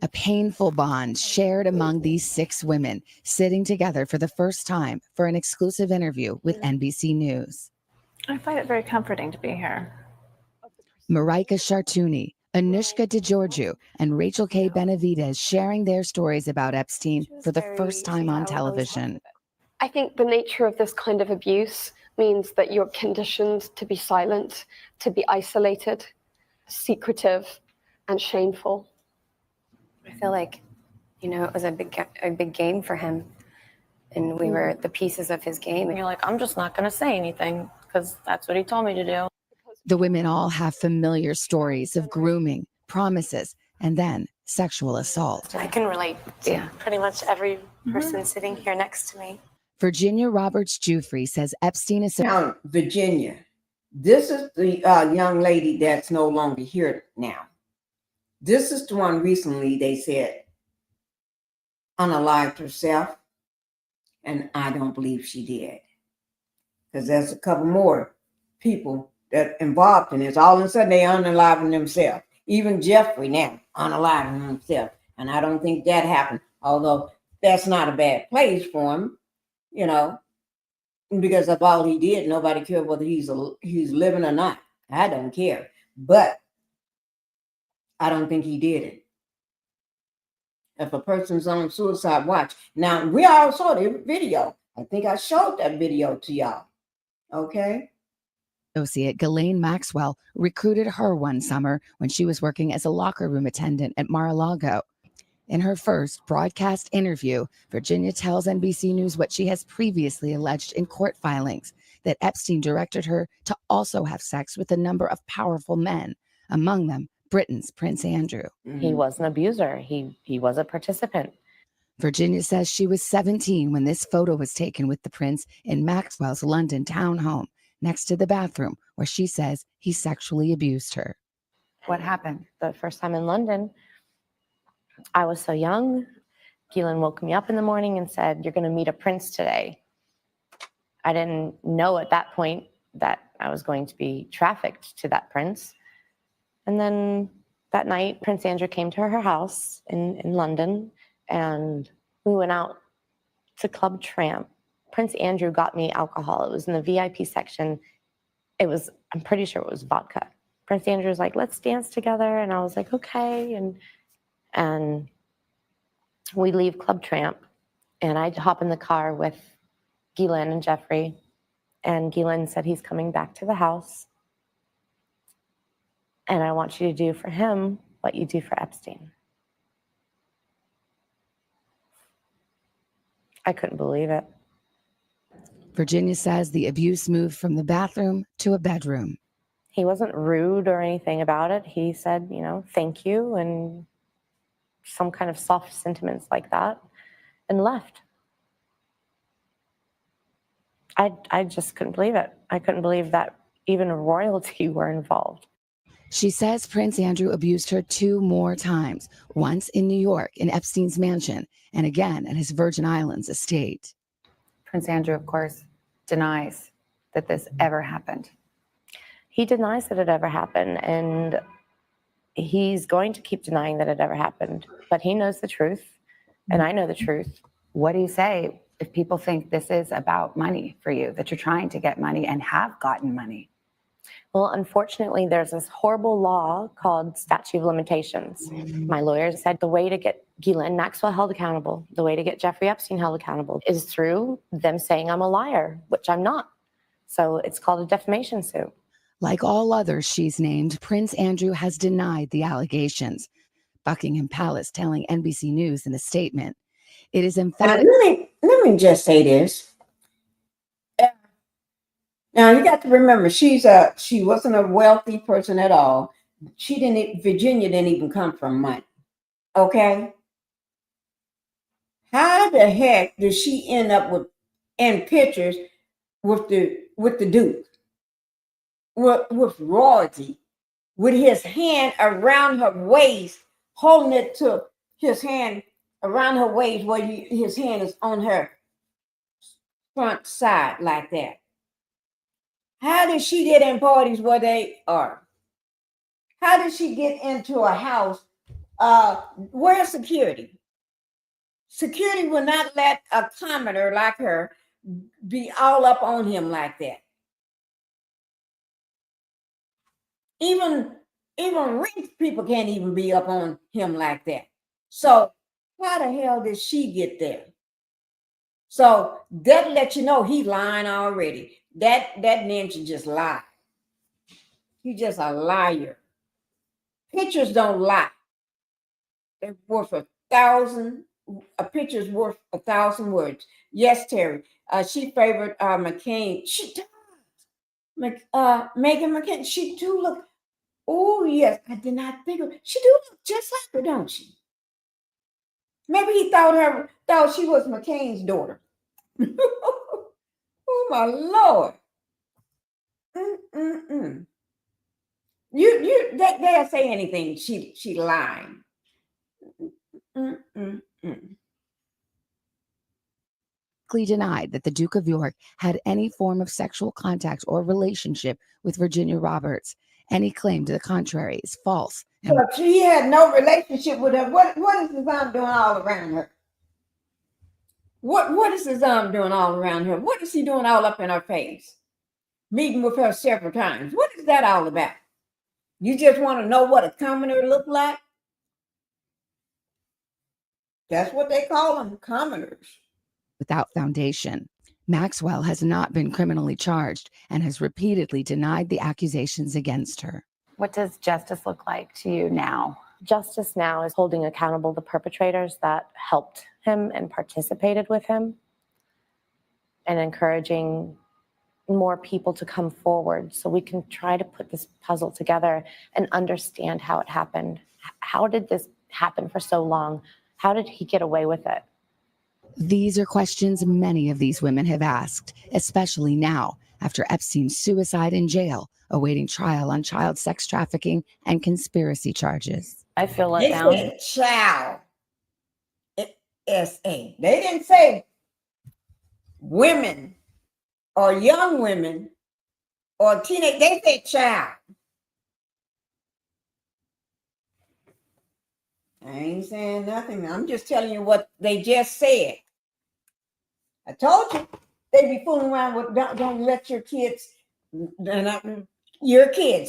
A painful bond shared among these 6 women sitting together for the first time for an exclusive interview with NBC News. I find it very comforting to be here. Marika Chartouni, Anushka DeGiorgio, and Rachel K. Benavidez sharing their stories about Epstein for the first time on television. I think the nature of this kind of abuse means that you're conditioned to be silent, to be isolated, secretive, and shameful. I feel like, it was a big game for him, and we were the pieces of his game. And you're like, I'm just not going to say anything because that's what he told me to do. The women all have familiar stories of grooming, promises, and then sexual assault. I can relate to pretty much every person sitting here next to me. Virginia Roberts Jufrey says Epstein is Now, Virginia, this is the young lady that's no longer here now. This is the one recently they said unalived herself, and I don't believe she did. Because there's a couple more people that involved in this. All of a sudden, they unaliving themselves. Even Jeffrey now unaliving himself. And I don't think that happened. Although that's not a bad place for him, you know, because of all he did, nobody cared whether he's living or not. I don't care. But I don't think he did it. If a person's on suicide watch. Now, we all saw the video. I think I showed that video to y'all. Okay. associate Ghislaine Maxwell recruited her one summer when she was working as a locker room attendant at Mar-a-Lago. In her first broadcast interview, Virginia tells NBC News what she has previously alleged in court filings, that Epstein directed her to also have sex with a number of powerful men, among them Britain's Prince Andrew. He was an abuser. He was a participant. Virginia says she was 17 when this photo was taken with the prince in Maxwell's London townhome, next to the bathroom where she says he sexually abused her. What happened? The first time in London, I was so young. Keelan woke me up in the morning and said, "You're going to meet a prince today." I didn't know at that point that I was going to be trafficked to that prince. And then that night, Prince Andrew came to her house in London, and we went out to Club Tramp. Prince Andrew got me alcohol. It was in the VIP section. I'm pretty sure it was vodka. Prince Andrew was like, "Let's dance together." And I was like, okay. And we leave Club Tramp, and I hop in the car with Ghislaine and Jeffrey. And Ghislaine said, "He's coming back to the house. And I want you to do for him what you do for Epstein." I couldn't believe it. Virginia says the abuse moved from the bathroom to a bedroom. He wasn't rude or anything about it. He said, "Thank you," and some kind of soft sentiments like that, and left. I just couldn't believe it. I couldn't believe that even royalty were involved. She says Prince Andrew abused her 2 more times, once in New York in Epstein's mansion, and again at his Virgin Islands estate. Prince Andrew, of course, denies that this ever happened. He denies that it ever happened, and he's going to keep denying that it ever happened. But he knows the truth, and I know the truth. What do you say if people think this is about money for you, that you're trying to get money and have gotten money? Well, unfortunately, there's this horrible law called statute of limitations. My lawyer said the way to get Ghislaine Maxwell held accountable, the way to get Jeffrey Epstein held accountable is through them saying I'm a liar, which I'm not. So it's called a defamation suit. Like all others she's named, Prince Andrew has denied the allegations. Buckingham Palace telling NBC News in a statement, "It is emphatic." Let me just say this. Now you got to remember, she wasn't a wealthy person at all. Virginia didn't even come from money. Okay. How the heck did she end up in pictures with the Duke? With royalty, with his hand around her waist, holding it to his hand around her waist where his hand is on her front side like that. How did she get in parties where they are? How did she get into a house? Where's security? Security will not let a commoner like her be all up on him like that. Even rich people can't even be up on him like that. So how the hell did she get there? So that lets you know he lying already. That ninja just lied. He's just a liar. Pictures don't lie. They're worth 1,000. A picture's worth 1,000 words. Yes, Terry. She favored McCain. She does. Meghan McCain. She too look. Oh, yes. I did not think of it. She do look just like her, don't she? Maybe he thought she was McCain's daughter. Oh, my Lord. They'll say anything. She lying. Denied that the Duke of York had any form of sexual contact or relationship with Virginia Roberts. Any claim to the contrary is false. But she had no relationship with her. What is his arm doing all around her? What is his arm doing all around her? What is he doing all up in her face? Meeting with her several times. What is that all about? You just want to know what a commoner look like? That's what they call them, commoners. Without foundation. Maxwell has not been criminally charged and has repeatedly denied the accusations against her. What does justice look like to you now? Justice now is holding accountable the perpetrators that helped him and participated with him, and encouraging more people to come forward so we can try to put this puzzle together and understand how it happened. How did this happen for so long? How did he get away with it? These are questions many of these women have asked, especially now after Epstein's suicide in jail, awaiting trial on child sex trafficking and conspiracy charges. I feel let down. They said child. S-A. They didn't say women or young women or teenage. They said child. I ain't saying nothing. I'm just telling you what they just said. I told you they be fooling around with don't let your kids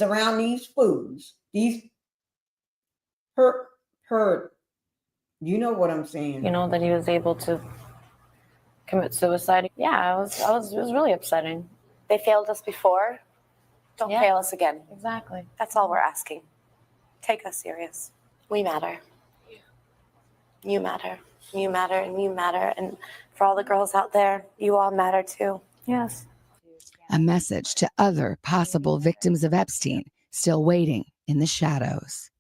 around these fools. These hurt. You know what I'm saying. You know that he was able to commit suicide. Yeah, it was really upsetting. They failed us before. Don't fail us again. Exactly. That's all we're asking. Take us serious. We matter. You matter. You matter, and you matter. And for all the girls out there, you all matter too. Yes. A message to other possible victims of Epstein still waiting in the shadows.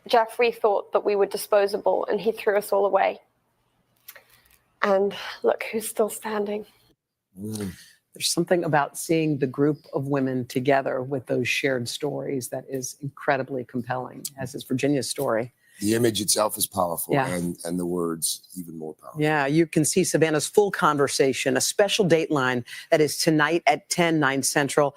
Jeffrey thought that we were disposable, and he threw us all away. And look who's still standing. There's something about seeing the group of women together with those shared stories that is incredibly compelling, as is Virginia's story. The image itself is powerful, Yeah. and the words even more powerful. Yeah, you can see Savannah's full conversation, a special Dateline that is tonight at 10, 9 Central.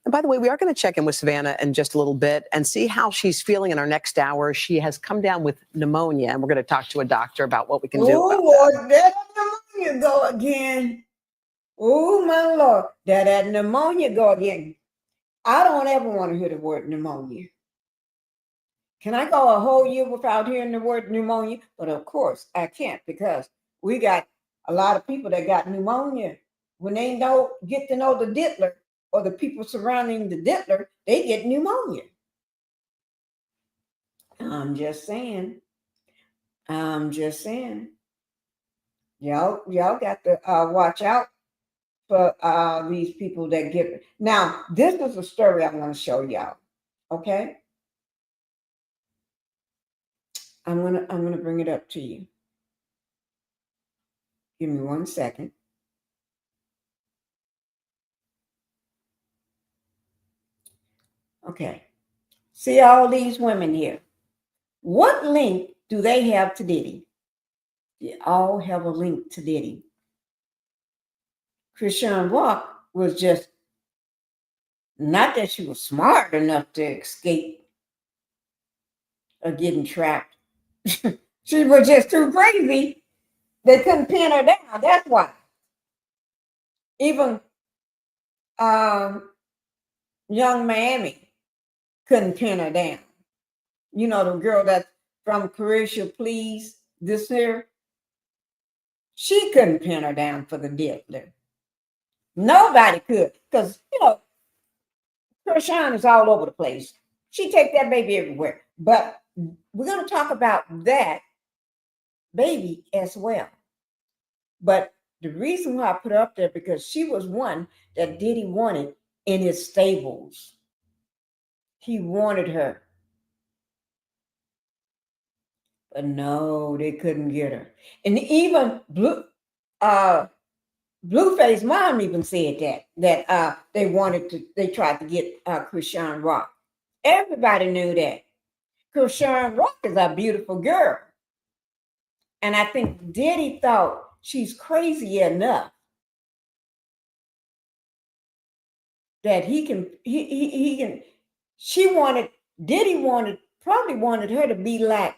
And by the way, we are going to check in with Savannah in just a little bit and see how she's feeling in our next hour. She has come down with pneumonia, and we're going to talk to a doctor about what we can do about Lord, that pneumonia go again. Oh, my Lord, that pneumonia go again. I don't ever want to hear the word pneumonia. Can I go a whole year without hearing the word pneumonia? But of course, I can't, because we got a lot of people that got pneumonia. When they get to know the diddler or the people surrounding the diddler, they get pneumonia. I'm just saying. Y'all got to watch out for these people that give it. Now, this is a story I'm going to show y'all. Okay? I'm gonna bring it up to you. Give me 1 second. Okay. See all these women here. What link do they have to Diddy? They all have a link to Diddy. Chrisean Walk was just, not that she was smart enough to escape or getting trapped. She was just too crazy. They couldn't pin her down. That's why. Even Young Miami couldn't pin her down. You know, the girl that's from Carisha Please this year. She couldn't pin her down for the diddler. Nobody could. Because, Chrisean is all over the place. She take that baby everywhere. But we're going to talk about that baby as well. But the reason why I put her up there, because she was one that Diddy wanted in his stables. He wanted her. But no, they couldn't get her. And even Blueface mom even said that they tried to get Chrisean Rock. Everybody knew that. Chrisean Rock is a beautiful girl. And I think Diddy thought she's crazy enough that Diddy probably wanted her to be like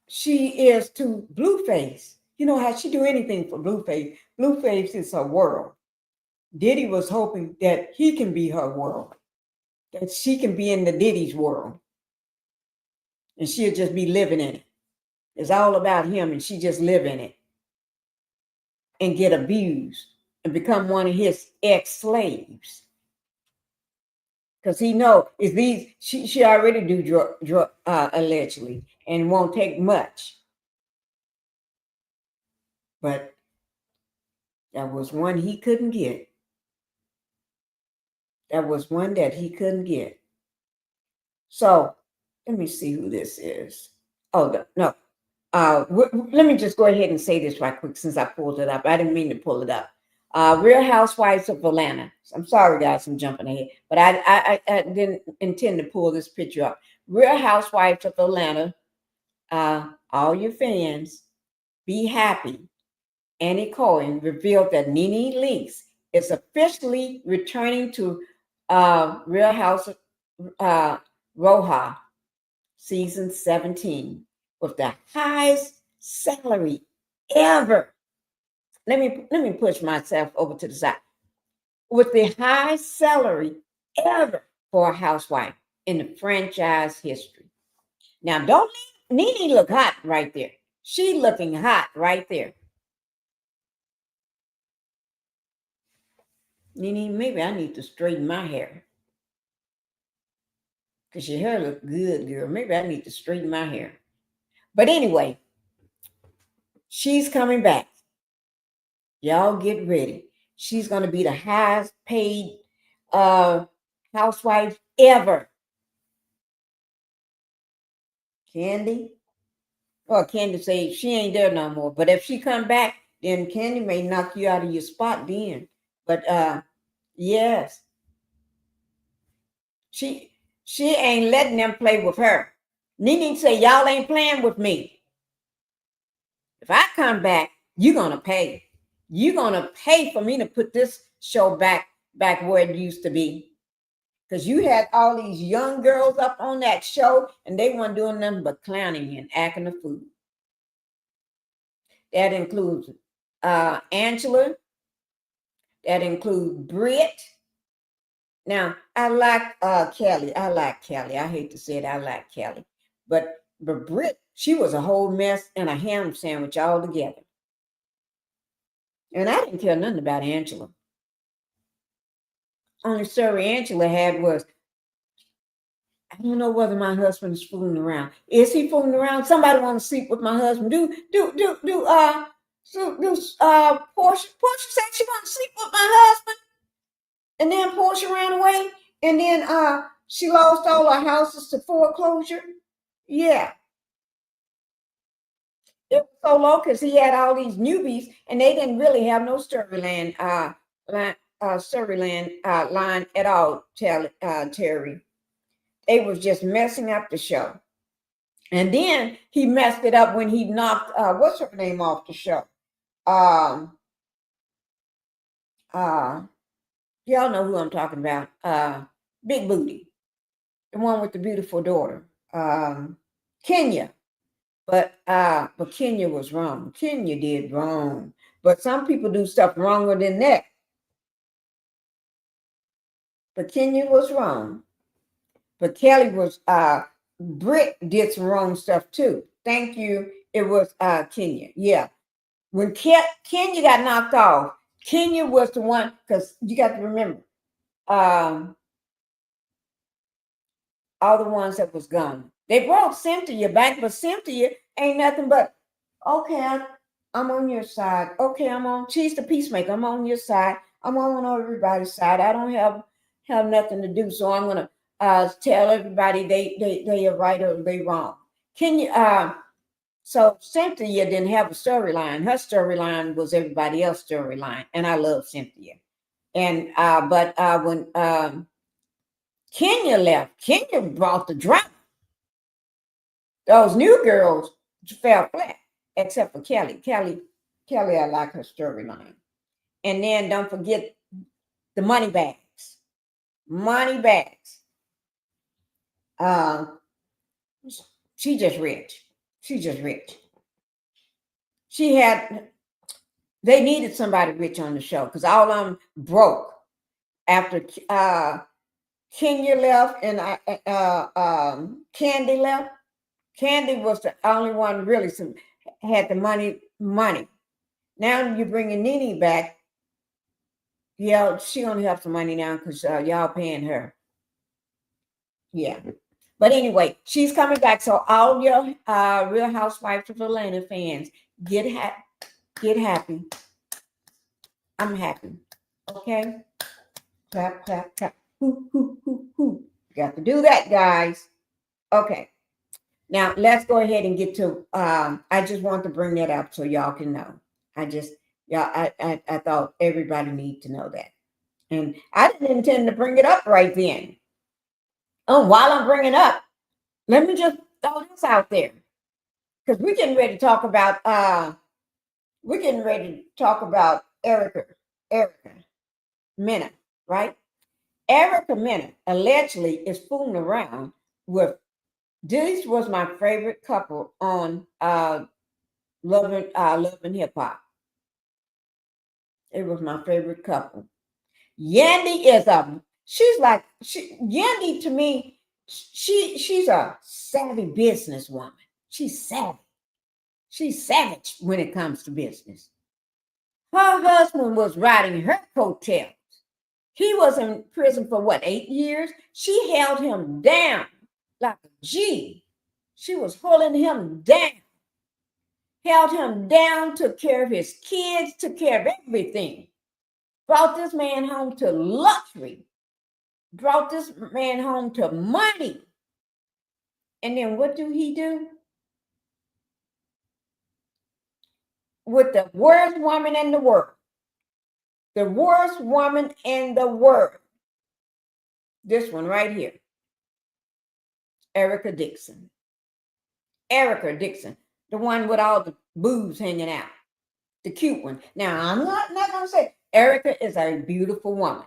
she is to Blueface. You know how she do anything for Blueface. Blueface is her world. Diddy was hoping that he can be her world, that she can be in the Diddy's world. And she'll just be living in it. It's all about him and she just live in it and get abused and become one of his ex-slaves. Because he know if she already do drug allegedly and won't take much. But that was one he couldn't get. That was one that he couldn't get. So let me see who this is. Oh, no. Let me just go ahead and say this right quick since I pulled it up. I didn't mean to pull it up. Real Housewives of Atlanta. I'm sorry, guys, I'm jumping ahead, but I didn't intend to pull this picture up. Real Housewives of Atlanta. All your fans, be happy. Annie Cohen revealed that Nene Leakes is officially returning to Real House Roja season 17 with the highest salary ever. Let me push myself over to the side. With the highest salary ever for a housewife in the franchise history. Now, don't Nene look hot right there. She looking hot right there. Nene, maybe I need to straighten my hair. Because your hair look good, girl. Maybe I need to straighten my hair. But anyway, she's coming back. Y'all get ready. She's going to be the highest paid housewife ever. Candy? Well, Candy say she ain't there no more. But if she come back, then Candy may knock you out of your spot then. But yes. She ain't letting them play with her. Nene say, y'all ain't playing with me. If I come back, you're going to pay. You're going to pay for me to put this show back where it used to be. Because you had all these young girls up on that show, and they weren't doing nothing but clowning and acting a fool. That includes Angela. That includes Britt. Now, I like Kelly. I hate to say it, I like Kelly. But Britt, she was a whole mess and a ham sandwich all together. And I didn't care nothing about Angela. Only story Angela had was, I don't know whether my husband is fooling around. Is he fooling around? Somebody want to sleep with my husband. Portia said she want to sleep with my husband. And then Portia ran away. And then she lost all her houses to foreclosure. Yeah. It was so low because he had all these newbies and they didn't really have no storyline line at all, Terry. They was just messing up the show. And then he messed it up when he knocked what's her name off the show? Y'all know who I'm talking about. Big Booty. The one with the beautiful daughter. Kenya. But Kenya was wrong. Kenya did wrong. But some people do stuff wronger than that. But Kenya was wrong. But Kelly was, Britt did some wrong stuff too. Thank you. It was Kenya. Yeah. When Kenya got knocked off, Kenya was the one, because you got to remember, all the ones that was gone. They brought Cynthia back, but Cynthia ain't nothing but, okay, I'm on your side. Okay, she's the peacemaker. I'm on your side. I'm on everybody's side. I don't have have nothing to do. So I'm gonna tell everybody they are right or they wrong. Can you so Cynthia didn't have a storyline. Her storyline was everybody else's storyline, and I love Cynthia. And but when Kenya left, Kenya brought the drama. Those new girls fell flat, except for Kelly. Kelly, I like her storyline. And then don't forget the money bags. Money bags. She just rich. She's just rich. They needed somebody rich on the show because all of them broke after Kenya left and Candy left. Candy was the only one really had the money. Now you're bringing Nene back. Yeah, she only has some money now because y'all paying her. Yeah. But anyway, she's coming back. So all your Real Housewives of Atlanta fans, get happy. I'm happy. Okay? Clap, clap, clap. Hoo, hoo, hoo, hoo. Got to do that, guys. Okay. Now let's go ahead and get to I just want to bring that up so y'all can know. I thought everybody need to know that. And I didn't intend to bring it up right then. Oh, while I'm bringing up, let me just throw this out there. Because we're getting ready to talk about Erica Mena, right? Erica Mena allegedly is fooling around with. This was my favorite couple on Love and Hip Hop. It was my favorite couple. Yandy is Yandy to me, she's a savvy businesswoman. She's savvy. She's savage when it comes to business. Her husband was riding her coattails. He was in prison for what, 8 years? She held him down like a G. She was holding him down. Held him down, took care of his kids, took care of everything. Brought this man home to luxury. Brought this man home to money. And then what do he do? With the worst woman in the world. The worst woman in the world. This one right here. Erica Dixon. Erica Dixon. The one with all the boobs hanging out. The cute one. Now, I'm not going to say Erica is a beautiful woman.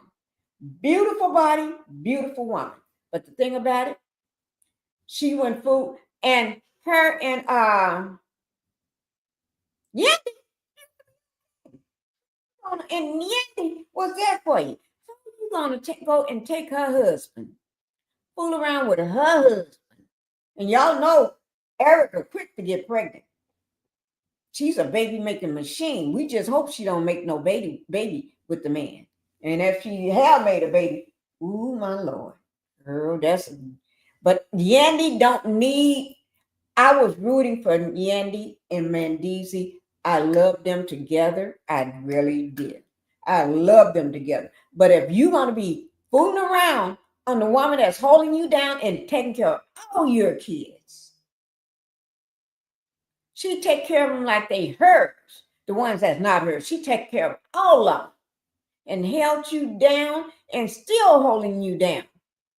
Beautiful body, beautiful woman. But the thing about it, she went food and her and Yandy. And Yandy was there for you. So you're going to go and take her husband. Fool around with her husband. And y'all know Erica quick to get pregnant. She's a baby making machine. We just hope she don't make no baby with the man. And if she have made a baby, ooh, my Lord. Girl, but Yandy don't need. I was rooting for Yandy and Mendeezy. I love them together. I really did. I love them together. But if you want to be fooling around on the woman that's holding you down and taking care of all your kids, she take care of them like they hers. The ones that's not hers, she take care of all of them and held you down and still holding you down.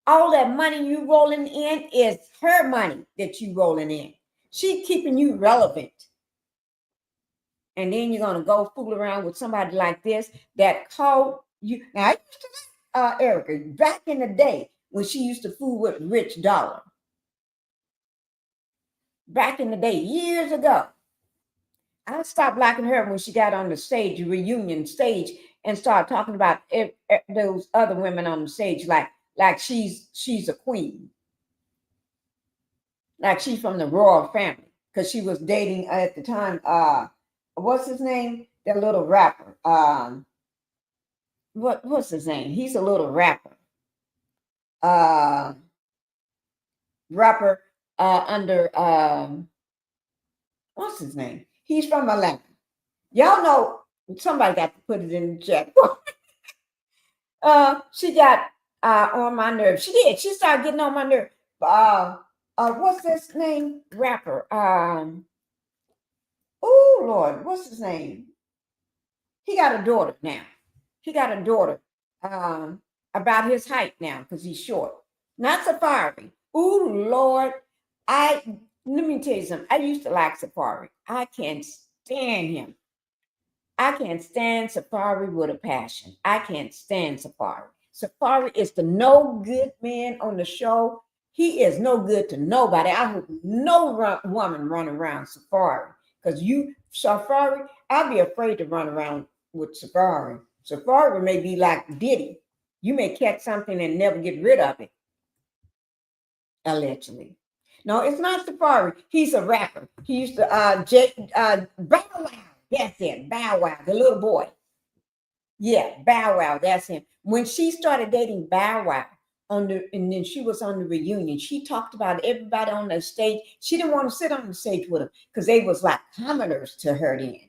All that money you rolling in is her money that you rolling in. She keeping you relevant. And then you're going to go fool around with somebody like this that called you. Now, I used to like Erica back in the day when she used to fool with Rich Dollar. Back in the day, years ago. I stopped liking her when she got on the stage, the reunion stage, and started talking about those other women on the stage like she's a queen. Like she's from the royal family. Because she was dating at the time, what's his name? That little rapper. What's his name? He's a little rapper. Under what's his name? He's from Atlanta. Y'all know, somebody got to put it in the chat. She got on my nerves. She did. She started getting on my nerve. What's this name? Rapper. Oh Lord, what's his name? He got a daughter now. He got a daughter. About his height now because he's short. Not Safari. Oh Lord, let me tell you something. I used to like Safari. I can't stand him. I can't stand Safari with a passion. I can't stand Safari. Safari is the no good man on the show. He is no good to nobody. I hope no woman run around Safari. Because Safari, I'd be afraid to run around with Safari. Safari may be like Diddy. You may catch something and never get rid of it. Allegedly. No, it's not Safari. He's a rapper. He used to Bow Wow. That's it. Bow Wow, the little boy. Yeah, Bow Wow, that's him. When she started dating Bow Wow and then she was on the reunion, she talked about everybody on the stage. She didn't want to sit on the stage with them because they was like commoners to her then.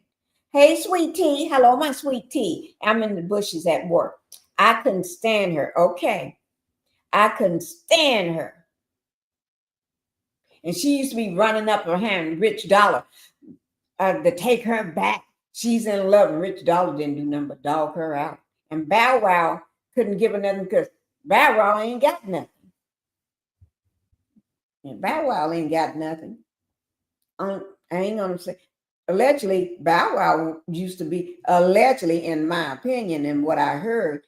Hey, sweet tea. Hello, my sweet tea. I'm in the bushes at work. I couldn't stand her. Okay. I couldn't stand her. And she used to be running up her hand, Rich Dollar, to take her back. She's in love, and Rich Dollar didn't do nothing but dog her out. And Bow Wow couldn't give her nothing because Bow Wow ain't got nothing. And Bow Wow ain't got nothing. I ain't gonna say. Allegedly, Bow Wow used to be, allegedly, in my opinion, and what I heard,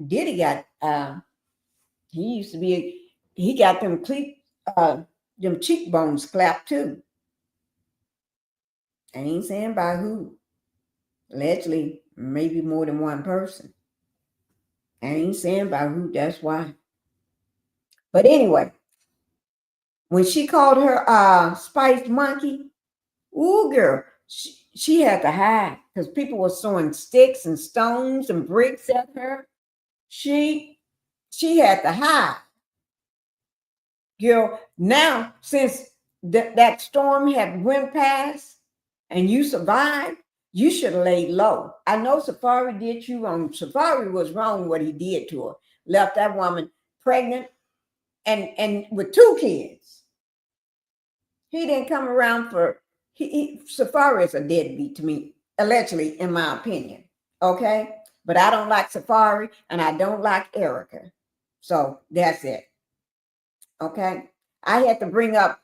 Diddy got, he got them cheekbones clapped too. I ain't saying by who. Allegedly, maybe more than one person. I ain't saying by who, that's why. But anyway, when she called her spiced monkey, ooh, girl, she had to hide because people were throwing sticks and stones and bricks at her. She had to hide. Girl, now since that storm had went past and you survived, you should have laid low. I know Safari did you wrong. Safari was wrong what he did to her. Left that woman pregnant and with 2 kids. He didn't come around for, Safari is a deadbeat to me, allegedly, in my opinion. Okay? But I don't like Safari and I don't like Erica. So that's it. Okay? I had to bring up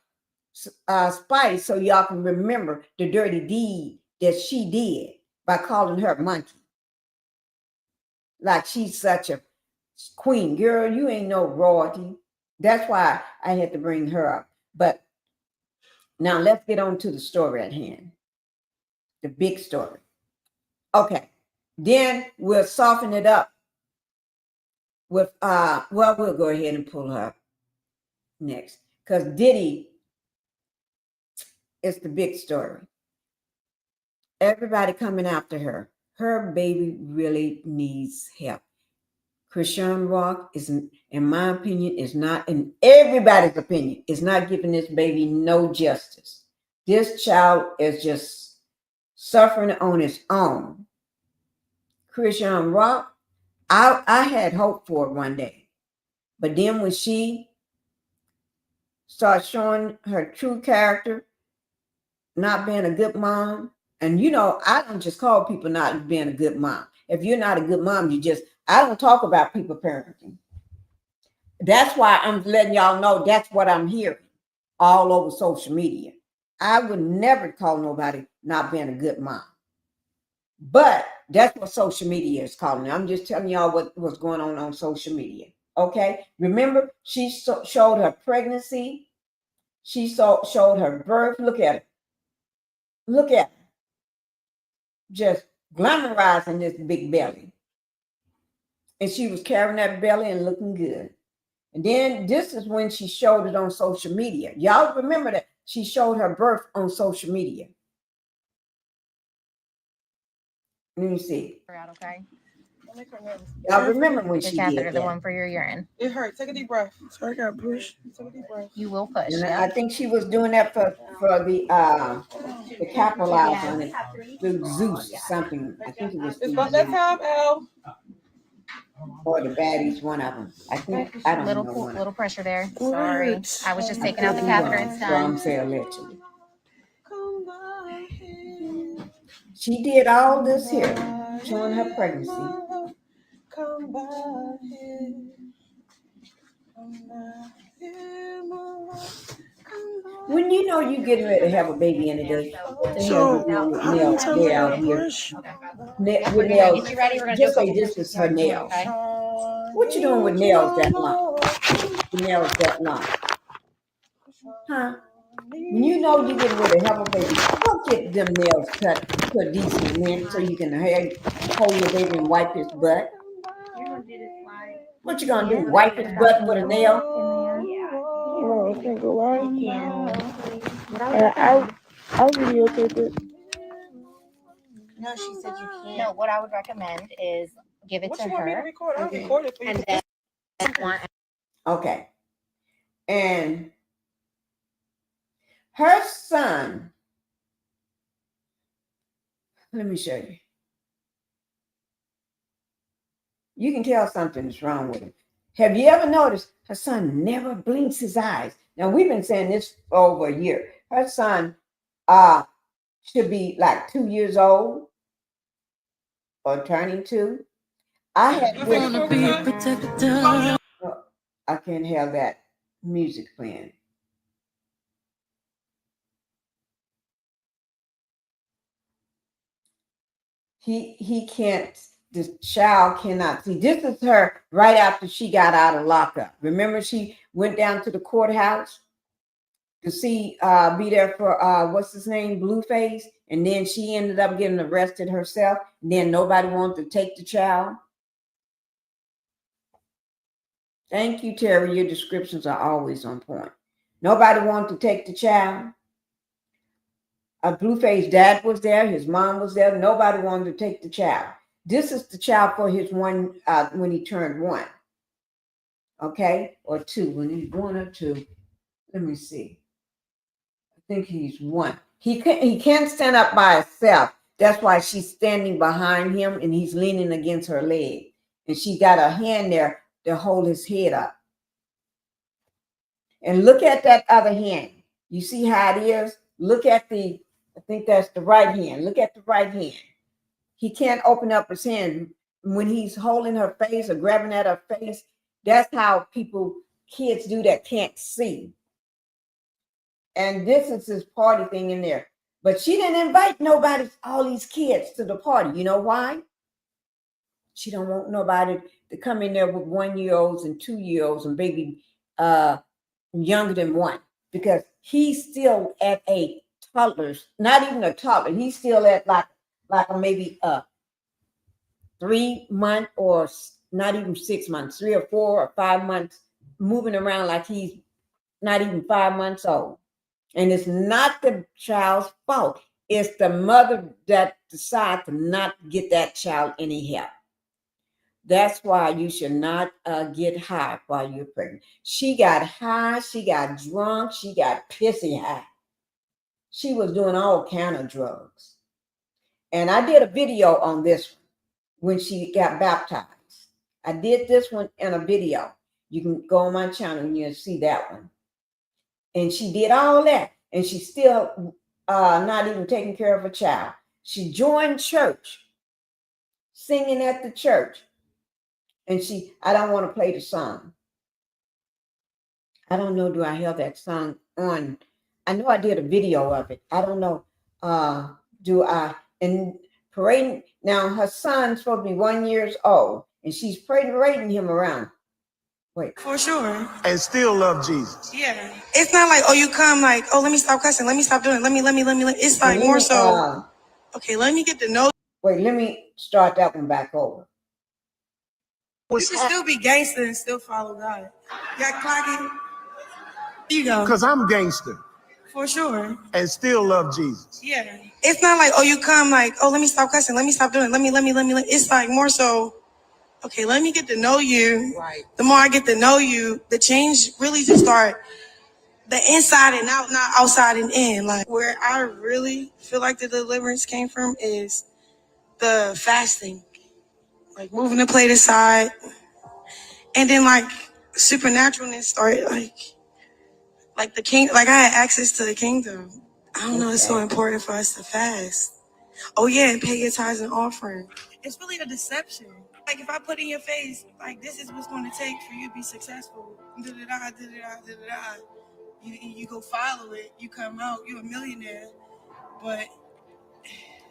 Spice so y'all can remember the dirty deed that she did by calling her monkey. Like she's such a queen. Girl, you ain't no royalty. That's why I had to bring her up. But now let's get on to the story at hand. The big story. Okay. Then we'll soften it up with, we'll go ahead and pull her up next. Because Diddy is the big story. Everybody coming after her. Her baby really needs help. Chrisean Rock is, in my opinion, is not, in everybody's opinion, is not giving this baby no justice. This child is just suffering on its own. Chrisean Rock, I had hope for it one day. But then when she starts showing her true character, not being a good mom, and you know, I don't just call people not being a good mom. If you're not a good mom, I don't talk about people parenting. That's why I'm letting y'all know that's what I'm hearing all over social media. I would never call nobody not being a good mom. But that's what social media is calling it. I'm just telling y'all what's going on social media. Okay? Remember, she showed her pregnancy. She showed her birth. Look at her. Look at her. Just glamorizing this big belly. And she was carrying that belly and looking good. And then this is when she showed it on social media. Y'all remember that she showed her birth on social media. Let me see. Okay. Y'all remember when she catheter, did the that. one for your urine. It hurt. Take a deep breath. So I got push. Take a deep breath. You will push. And Yeah. I think she was doing that for the to capitalize on it through Zeus something. I think it was. It's about that time, Al. Or the baddies, one of them. I think, I don't know one. Little pressure there. Sorry. I was just taking out the So catheter. It's I'm done. saying allegedly. She did all this here, showing her pregnancy. Come by here. Come by here, my love. When you know you're getting ready to have a baby in the day, So, how many times I nail gotta here. push? With nails, just say this is her nails. What you doing with nails that long? Nails that long? Huh? When you know you're getting ready to have a baby, go get them nails cut to a decent length so you can hold your baby and wipe his butt. What you gonna do? Wipe his butt with a nail? No, I can't go out. I'll videotape it. No, she said you can't. No, what I would recommend is give it What to you want me to her. record? I'll record it for you. And then Okay. And her son, let me show you. You can tell something's wrong with him. Have you ever noticed her son never blinks his eyes? Now, we've been saying this for over a year. Her son should be like 2 years old or turning 2. I had I can't have that music playing. He can't, the child cannot see. This is her right after she got out of lockup. Remember, she went down to the courthouse to see, be there for, what's his name, Blueface. And then she ended up getting arrested herself. And then nobody wanted to take the child. Thank you, Terry. Your descriptions are always on point. Nobody wanted to take the child. Blueface dad was there. His mom was there. Nobody wanted to take the child. This is the child for his one, when he turned 1. Okay? Or 2. When he's 1 or 2. Let me see. I think he's 1. He can't stand up by himself. That's why she's standing behind him and he's leaning against her leg. And she got a hand there to hold his head up. And look at that other hand. You see how it is? Look at I think that's the right hand. Look at the right hand. He can't open up his hand. When he's holding her face or grabbing at her face, that's how kids do that can't see. And this is his party thing in there. But she didn't invite all these kids to the party. You know why? She don't want nobody to come in there with 1-year-olds and 2-year-olds and baby younger than 1. Because he's still at a toddler's, not even a toddler. He's still at like maybe 3 month or not even 6 months, 3 or 4 or 5 months, moving around like he's not even 5 months old. And it's not the child's fault. It's the mother that decides to not get that child any help. That's why you should not get high while you're pregnant. She got high, she got drunk, she got pissy high. She was doing all kind of drugs. And I did a video on this when she got baptized. I did this one in a video. You can go on my channel and you'll see that one. And she did all that. And she's still not even taking care of a child. She joined church, singing at the church. And I don't want to play the song. I don't know, do I have that song on? I know I did a video of it. I don't know, do I? And parading, now her son's supposed to be 1 year old, and she's parading him around. Wait. For sure. And still love Jesus. Yeah. It's not like, oh, you come like, oh, let me stop cussing. Let me stop doing it. Let me. It's like more so, okay, let me get to know. Wait, let me start that one back over. You can still be gangster and still follow God. Got clocky? You go. Because I'm gangster. For sure. And still love Jesus. Yeah. It's not like, oh, you come like, oh, let me stop cussing. Let me stop doing it. Let me. It's like more so, okay, let me get to know you. Right. The more I get to know you, the change really just start the inside and out, not outside and in. Like where I really feel like the deliverance came from is the fasting. like moving the plate aside. And then like supernaturalness started like the king, like I had access to the kingdom. I don't know, it's so important for us to fast. Oh yeah, and pay your tithes and offering. It's really a deception. Like if I put in your face, like this is what's going to take for you to be successful. Da-da-da, da-da-da, da-da-da. You go follow it, you come out, you're a millionaire. But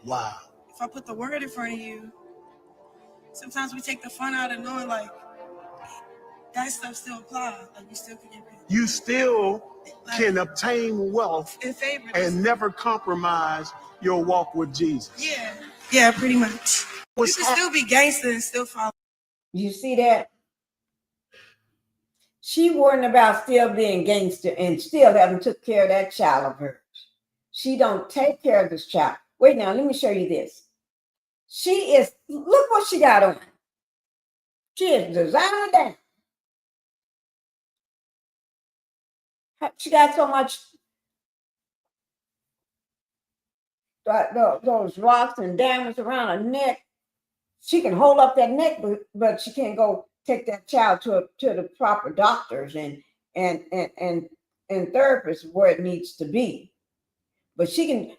Wow. if I put the word in front of you, sometimes we take the fun out of knowing like that stuff still applies. Like you still can get paid. You still can obtain wealth and never compromise your walk with Jesus. Yeah, pretty much. You can still be gangster and still follow. You see that? She worrying about still being gangster and still haven't took care of that child of hers. She don't take care of this child. Wait now, let me show you this. She is, look what she got on. She is designer down. She got so much, those rocks and diamonds around her neck. She can hold up that neck, but she can't go take that child to the proper doctors and therapists where it needs to be. But she can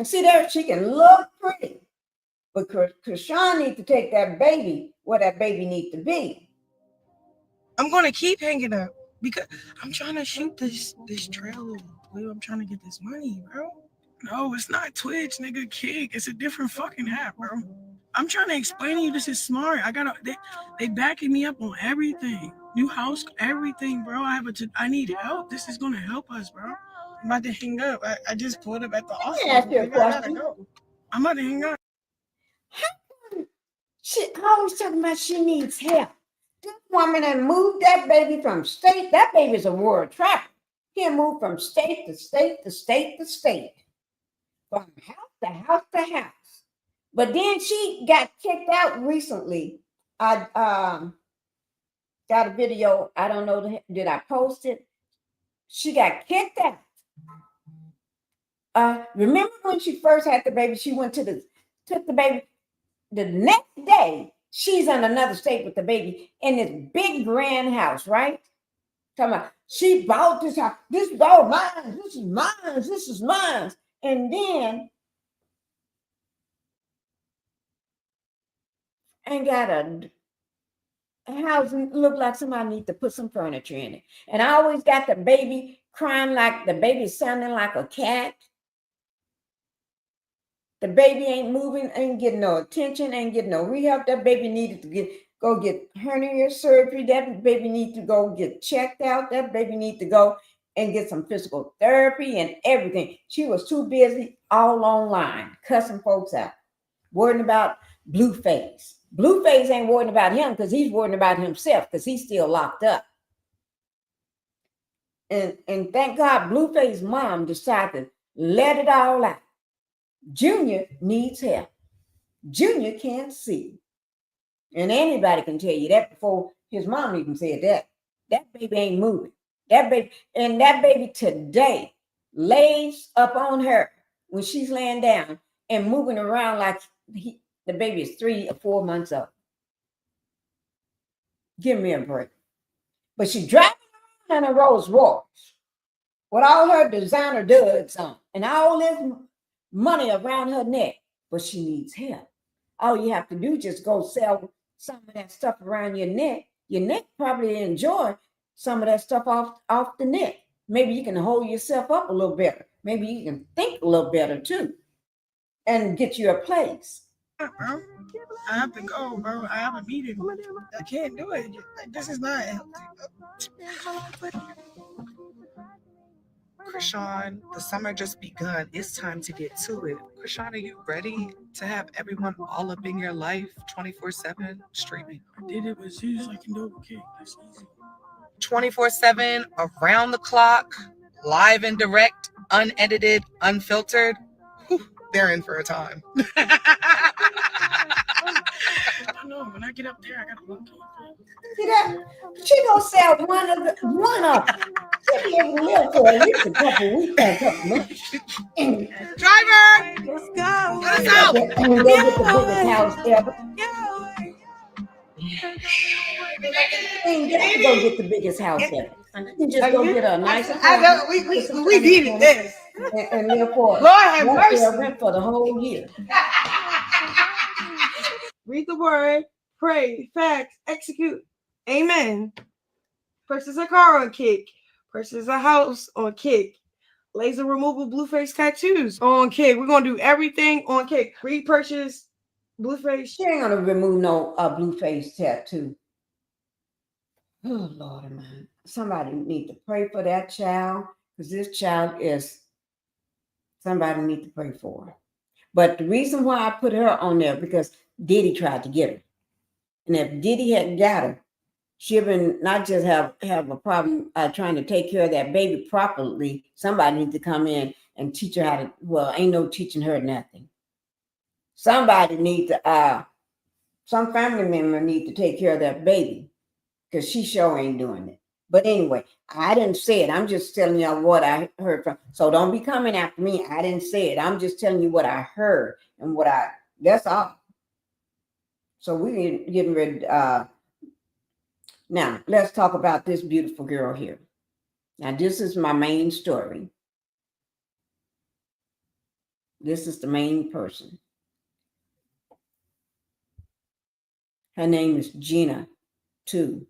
see there, she can look pretty. But Chrisean needs to take that baby where that baby needs to be. I'm gonna keep hanging up because I'm trying to shoot this trailer. I'm trying to get this money, bro. No, it's not Twitch, nigga. Kick. It's a different fucking app, bro. I'm trying to explain to you this is smart. They backing me up on everything. New house, everything, bro. I need help. This is gonna help us, bro. I'm about to hang up. I just pulled up at the office. Let me ask you a question. I'm about to hang up. She always talking about she needs help. This woman that moved that baby from state, that baby's a world trapper. He moved from state to state to state to state. From house to house to house. But then she got kicked out recently. I got a video. I don't know, did I post it? She got kicked out. Remember when she first had the baby, she went took the baby. The next day, she's in another state with the baby in this big grand house, right? Talking about, she bought this house. This is all mine. This is mine. This is mine. And then, and got a house look like somebody need to put some furniture in it. And I always got the baby crying like the baby sounding like a cat. The baby ain't moving, ain't getting no attention, ain't getting no rehab. That baby needed to go get hernia surgery. That baby needs to go get checked out. That baby needs to go and get some physical therapy and everything. She was too busy all online, cussing folks out, worrying about Blueface. Blueface ain't worrying about him because he's worrying about himself because he's still locked up. And thank God Blueface's mom decided to let it all out. Junior needs help. Junior can't see. And anybody can tell you that before his mom even said that. That baby ain't moving. That baby today lays up on her when she's laying down and moving around like the baby is 3 or 4 months old. Give me a break. But she's driving around in a Rolls Royce with all her designer duds on and all this money around her neck, but she needs help. All you have to do is just go sell some of that stuff around your neck. Your neck probably enjoy some of that stuff off the neck. Maybe you can hold yourself up a little better. Maybe you can think a little better too and get you a place. Bro, I have to go, bro. I have a meeting. I can't do it. This is not healthy. Chrisean, the summer just begun. It's time to get to it. Chrisean, are you ready to have everyone all up in your life 24/7 streaming? I did it with Jesus. I can do it with King. That's easy. 24/7, around the clock, live and direct, unedited, unfiltered. Whew, they're in for a time. I know. When I get up there, I gotta look. See that? She gonna sell one of them. She'll be able to live for at least a couple weeks, a couple months. Driver, let's go. Let us out. And go get the biggest house ever. ain't got to go get the biggest house ever. You just go get a nice I know we needed this. and live for Lord have mercy. rent for the whole year. Read the word, pray, fast, execute. Amen. Purchase a car on Kick. Purchase a house on Kick. Laser removal Blueface tattoos on Kick. We're gonna do everything on Kick. Repurchase Blueface. She ain't gonna remove no Blueface tattoo. Oh Lord, man! Somebody need to pray for that child, because this child is somebody need to pray for her. But the reason why I put her on there because Diddy tried to get her, and if Diddy hadn't got her, she'd been not just have a problem trying to take care of that baby properly. Somebody needs to come in and teach her how to. Well, ain't no teaching her nothing. Somebody needs to. Some family member need to take care of that baby, because she sure ain't doing it. But anyway, I didn't say it. I'm just telling y'all what I heard from. So don't be coming after me. I didn't say it. I'm just telling you what I heard and that's all. So we're getting ready. Now, let's talk about this beautiful girl here. Now, this is my main story. This is the main person. Her name is GINA TEW.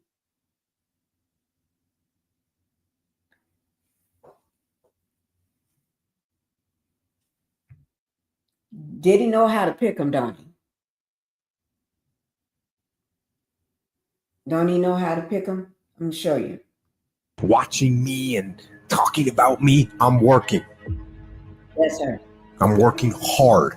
Did he know how to pick them, don't he? Don't he know how to pick them? I'm going to show you. Watching me and talking about me, I'm working. Yes, sir. I'm working hard.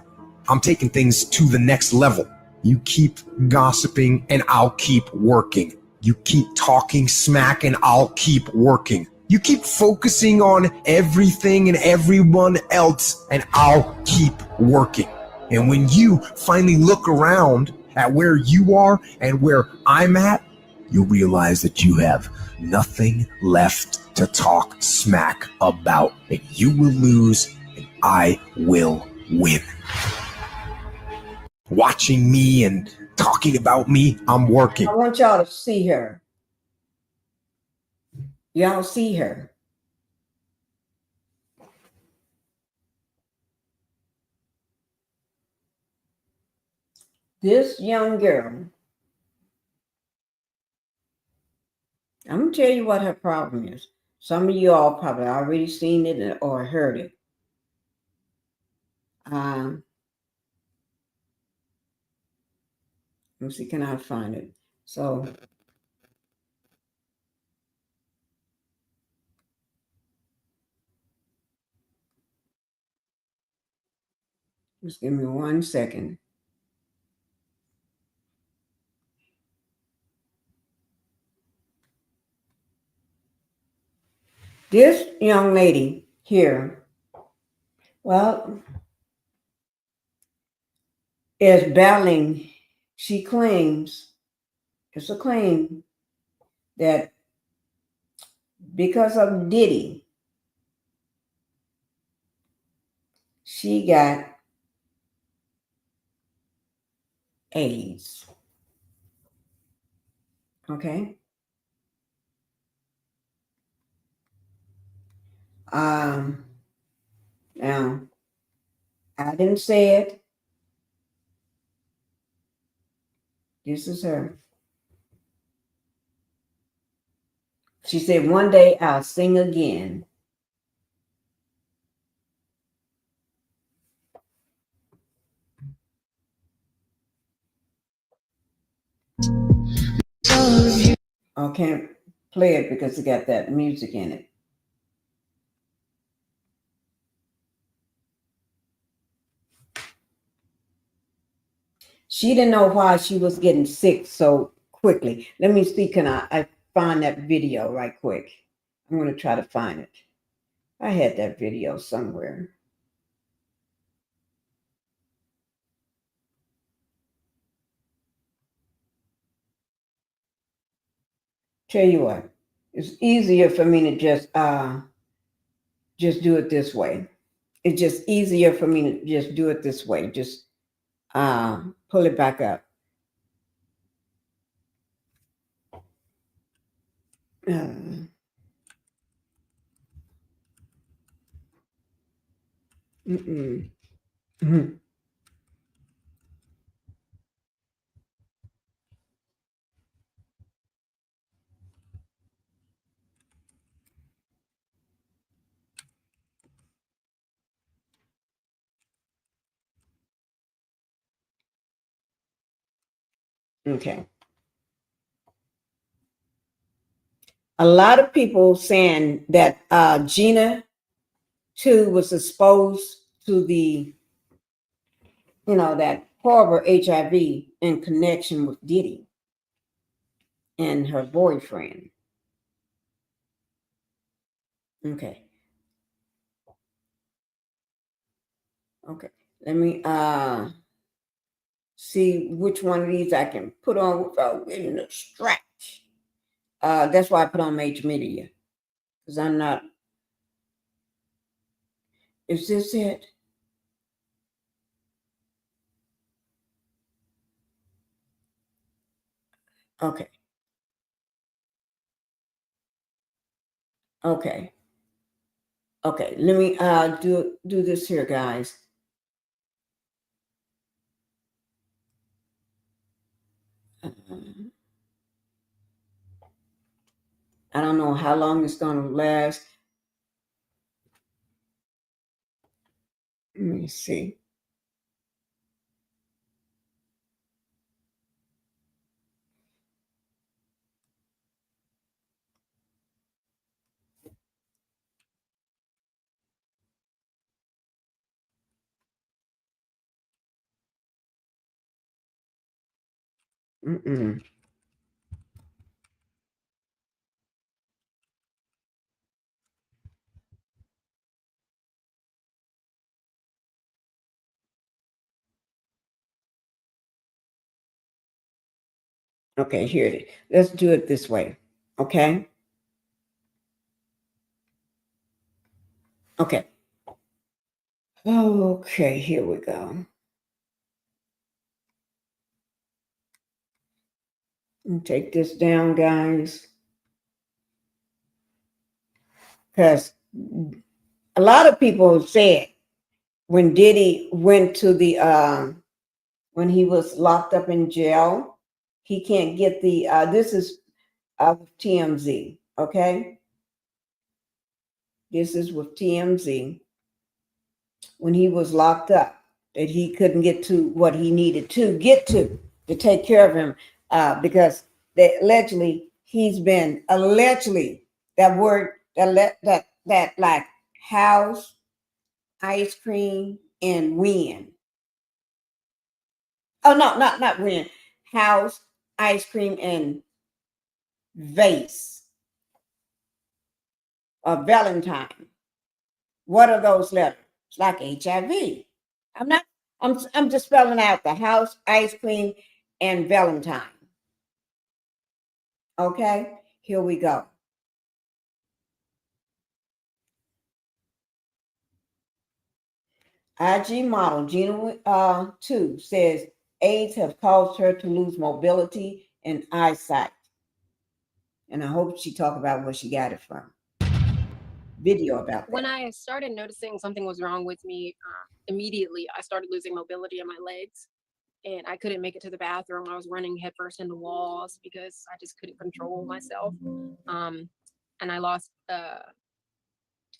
I'm taking things to the next level. You keep gossiping and I'll keep working. You keep talking smack and I'll keep working. You keep focusing on everything and everyone else and I'll keep working. And when you finally look around at where you are and where I'm at, you'll realize that you have nothing left to talk smack about. And you will lose and I will win. Watching me and talking about me, I'm working. I want y'all to see her. Y'all see her. This young girl, I'm going to tell you what her problem is. Some of you all probably already seen it or heard it. Let me see, can I find it? So, just give me 1 second. This young lady here, well, is battling. She claims, it's a claim, that because of Diddy, she got AIDS. Okay? Now, I didn't say it. This is her. She said, one day I'll sing again. I can't play it because it got that music in it. She didn't know why she was getting sick so quickly. Let me see, can I find that video right quick? I'm going to try to find it. I had that video somewhere. Tell you what, it's easier for me to just do it this way. It's just easier for me to just do it this way. Just pull it back up. Mhm. Okay. A lot of people saying that Gina too was exposed to the, that horrible HIV in connection with Diddy and her boyfriend. Okay. Okay. Let me see which one of these I can put on without getting a stretch. That's why I put on major media. Because I'm not. Is this it? Okay. Okay. Okay. Let me do this here, guys. I don't know how long it's going to last. Let me see. Okay, here it is. Let's do it this way. Okay. Okay. Okay, here we go. Take this down, guys. Because a lot of people said when Diddy went to the when he was locked up in jail, he can't get the this is with TMZ, okay? This is with TMZ. When he was locked up, that he couldn't get to what he needed to get to take care of him, because they he's been allegedly, that word that like house, ice cream, and win. Oh no, not win. House, ice cream, and vase or Valentine. What are those letters? It's like HIV. I'm just spelling out the house, ice cream, and Valentine. Okay, here we go. IG model Gina Tew says AIDS have caused her to lose mobility and eyesight. And I hope she talk about where she got it from. Video about that. When I started noticing something was wrong with me, immediately I started losing mobility in my legs, and I couldn't make it to the bathroom. I was running headfirst into walls because I just couldn't control myself. And I lost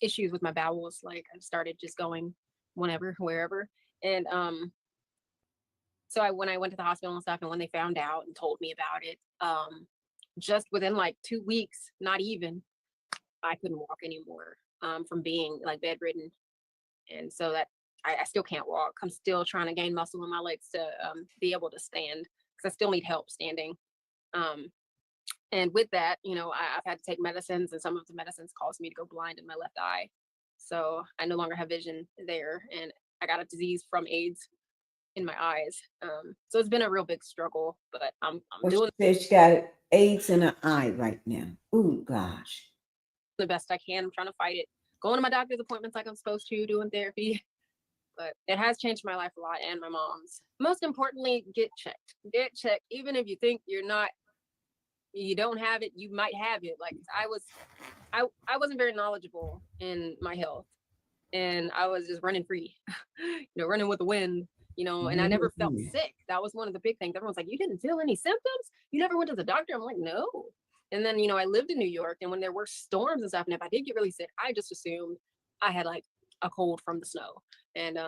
issues with my bowels. Like I started just going whenever, wherever. And so when I went to the hospital and stuff, and when they found out and told me about it, just within like 2 weeks, not even, I couldn't walk anymore from being like bedridden. And so that I still can't walk. I'm still trying to gain muscle in my legs to be able to stand, because I still need help standing. And with that, I've had to take medicines, and some of the medicines caused me to go blind in my left eye. So I no longer have vision there, and I got a disease from AIDS in my eyes. So it's been a real big struggle, but I'm doing. She got AIDS in her eye right now. Oh gosh. The best I can. I'm trying to fight it. Going to my doctor's appointments like I'm supposed to, doing therapy. But it has changed my life a lot, and my mom's. Most importantly, get checked. Get checked. Even if you think you're not you don't have it, you might have it. Like I wasn't very knowledgeable in my health, and I was just running free, running with the wind, and I never felt sick. That was one of the big things. Everyone's like, you didn't feel any symptoms? You never went to the doctor? I'm like, no. And then, I lived in New York, and when there were storms and stuff, and if I did get really sick, I just assumed I had like a cold from the snow. And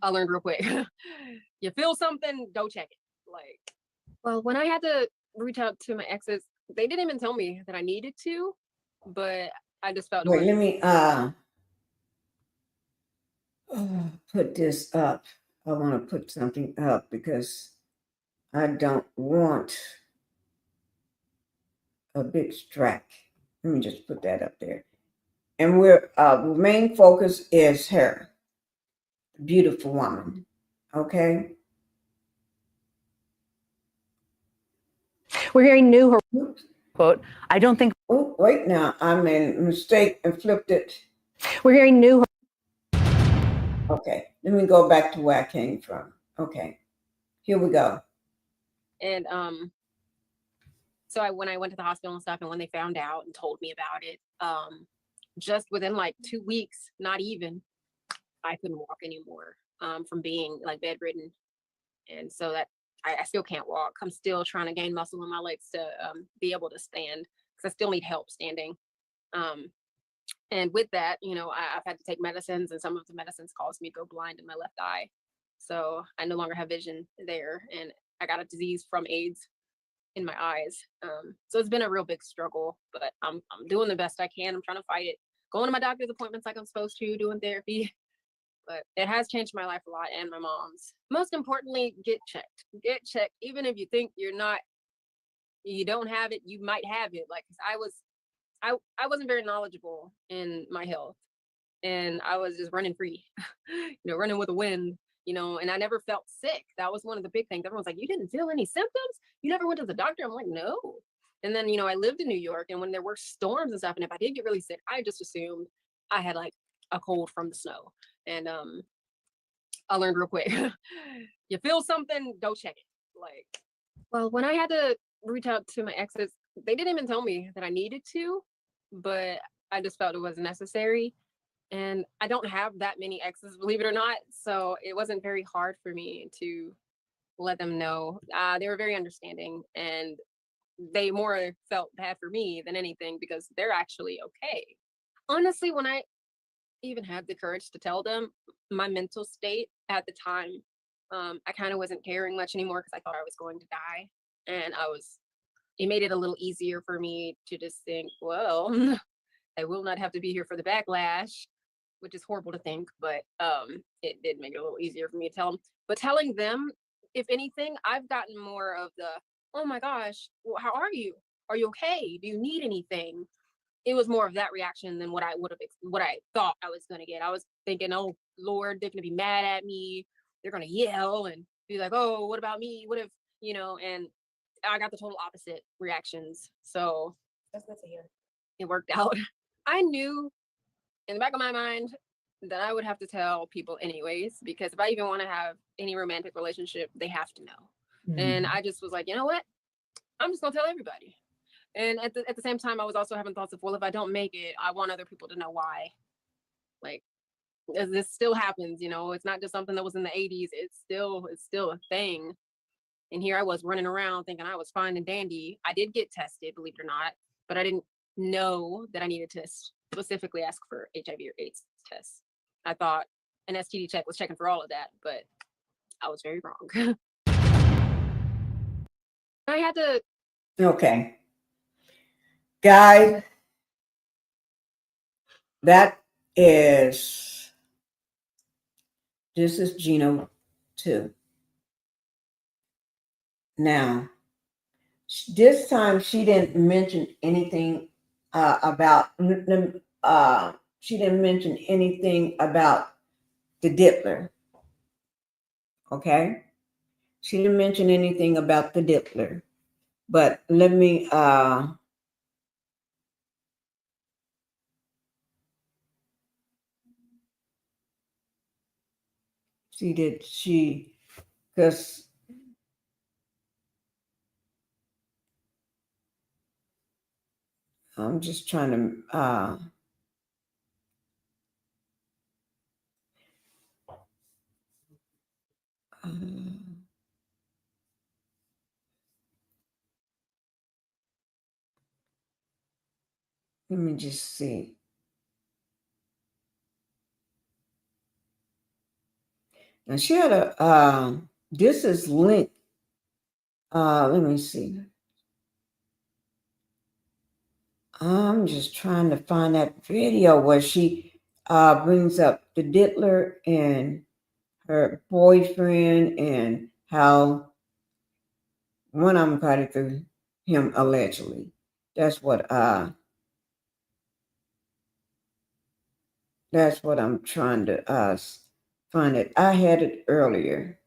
I learned real quick, you feel something, go check it. Like, well, when I had to reach out to my exes, they didn't even tell me that I needed to, but I just felt. Wait, let me put this up. I want to put something up because I don't want a big strike. Let me just put that up there. And we're the main focus is her, beautiful woman. Okay. We're hearing new quote. I don't think. Oh, wait now. I made a mistake and flipped it. We're hearing new. Okay. Let me go back to where I came from. Okay. Here we go. And so when I went to the hospital and stuff, and when they found out and told me about it, just within like 2 weeks, not even, I couldn't walk anymore from being like bedridden. And so that I still can't walk. I'm still trying to gain muscle in my legs to be able to stand, because I still need help standing. And with that, I've had to take medicines, and some of the medicines caused me to go blind in my left eye. So I no longer have vision there, and I got a disease from AIDS in my eyes. So it's been a real big struggle, but I'm doing the best I can. I'm trying to fight it, going to my doctor's appointments like I'm supposed to, doing therapy. But it has changed my life a lot, and my mom's. Most importantly, get checked. Get checked. Even if you think you don't have it, you might have it. Like, I wasn't very knowledgeable in my health, and I was just running free, running with the wind, and I never felt sick. That was one of the big things. Everyone's like, you didn't feel any symptoms? You never went to the doctor? I'm like, no. And then, I lived in New York, and when there were storms and stuff, and if I did get really sick, I just assumed I had like a cold from the snow. And I learned real quick, you feel something, go check it. Like, well, when I had to reach out to my exes, they didn't even tell me that I needed to, but I just felt it was necessary. And I don't have that many exes, believe it or not. So it wasn't very hard for me to let them know. They were very understanding, and they more felt bad for me than anything, because they're actually okay. Honestly, when I even had the courage to tell them, my mental state at the time, I kind of wasn't caring much anymore, because I thought I was going to die. And it made it a little easier for me to just think, well, I will not have to be here for the backlash, which is horrible to think, but it did make it a little easier for me to tell them. But telling them, if anything, I've gotten more of the, oh my gosh, well, how are you? Are you okay? Do you need anything? It was more of that reaction than what I thought I was going to get. I was thinking, oh Lord, they're going to be mad at me. They're going to yell and be like, oh, what about me? What if, and I got the total opposite reactions. So That's good to hear. It worked out. I knew in the back of my mind that I would have to tell people anyways, because if I even want to have any romantic relationship, they have to know. And I just was like, you know what? I'm just going to tell everybody. And at the same time, I was also having thoughts of, well, if I don't make it, I want other people to know why. Like, this still happens, it's not just something that was in the 80s. It's still a thing. And here I was running around thinking I was fine and dandy. I did get tested, believe it or not, but I didn't know that I needed to specifically ask for HIV or AIDS tests. I thought an STD check was checking for all of that, but I was very wrong. I had to. Okay. Guys, this is GINA TEW. Now, this time she didn't mention anything about the diddler. Okay? She didn't mention anything about the diddler. But let me because I'm just trying to let me just see. Now she had a this is linked. Let me see. I'm just trying to find that video where she brings up the diddler and her boyfriend and how one of them got it through him allegedly. That's what I'm trying to find it. I had it earlier.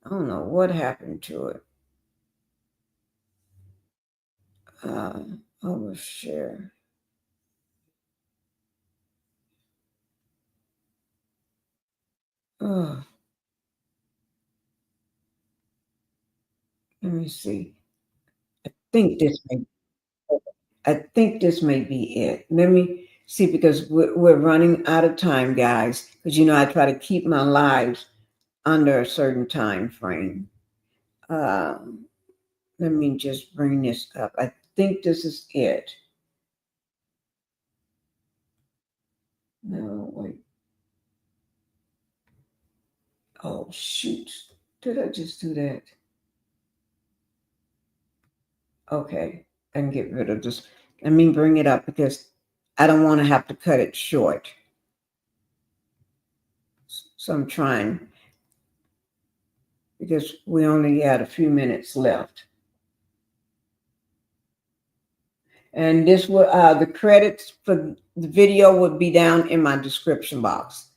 I don't know what happened to it. Overshare. Oh, let me see. I think this may be it. Let me see, because we're running out of time, guys. Because I try to keep my lives under a certain time frame. Let me just bring this up. I think this is it. No, wait. Oh, shoot. Did I just do that? Okay. I can get rid of this. Let me bring it up because I don't want to have to cut it short. So I'm trying, because we only had a few minutes left. And this will the credits for the video would be down in my description box.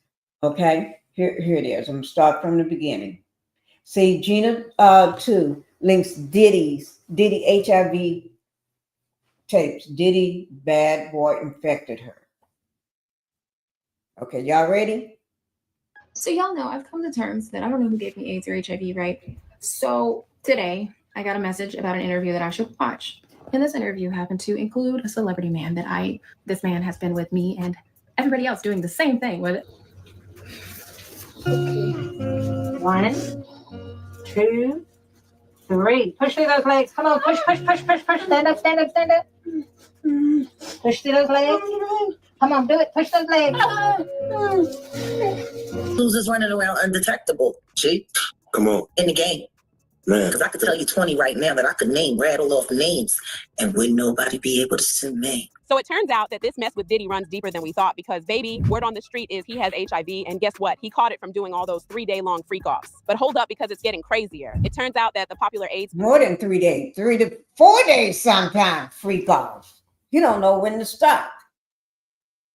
Okay, here it is. I'm gonna start from the beginning. See, GINA TEW links Diddy HIV tapes. Diddy bad boy infected her. Okay, y'all ready? So y'all know I've come to terms that I don't know who gave me AIDS or HIV, right? So today I got a message about an interview that I should watch. And this interview happened to include a celebrity man that this man has been with me and everybody else doing the same thing with it. Okay. 1, 2, 3. Push through those legs. Come on, push. Stand up. Push through those legs. Come on, do it. Push those legs. Who's just running around undetectable, G? Come on. In the game. Man. Because I could tell you 20 right now that I could rattle off names, and wouldn't nobody be able to sue me. So it turns out that this mess with Diddy runs deeper than we thought, because baby, word on the street is he has HIV, and guess what? He caught it from doing all those 3-day-long freak-offs. But hold up, because it's getting crazier. It turns out that the popular AIDS... More than 3 days, 3 to 4 days sometimes, freak offs. You don't know when to stop.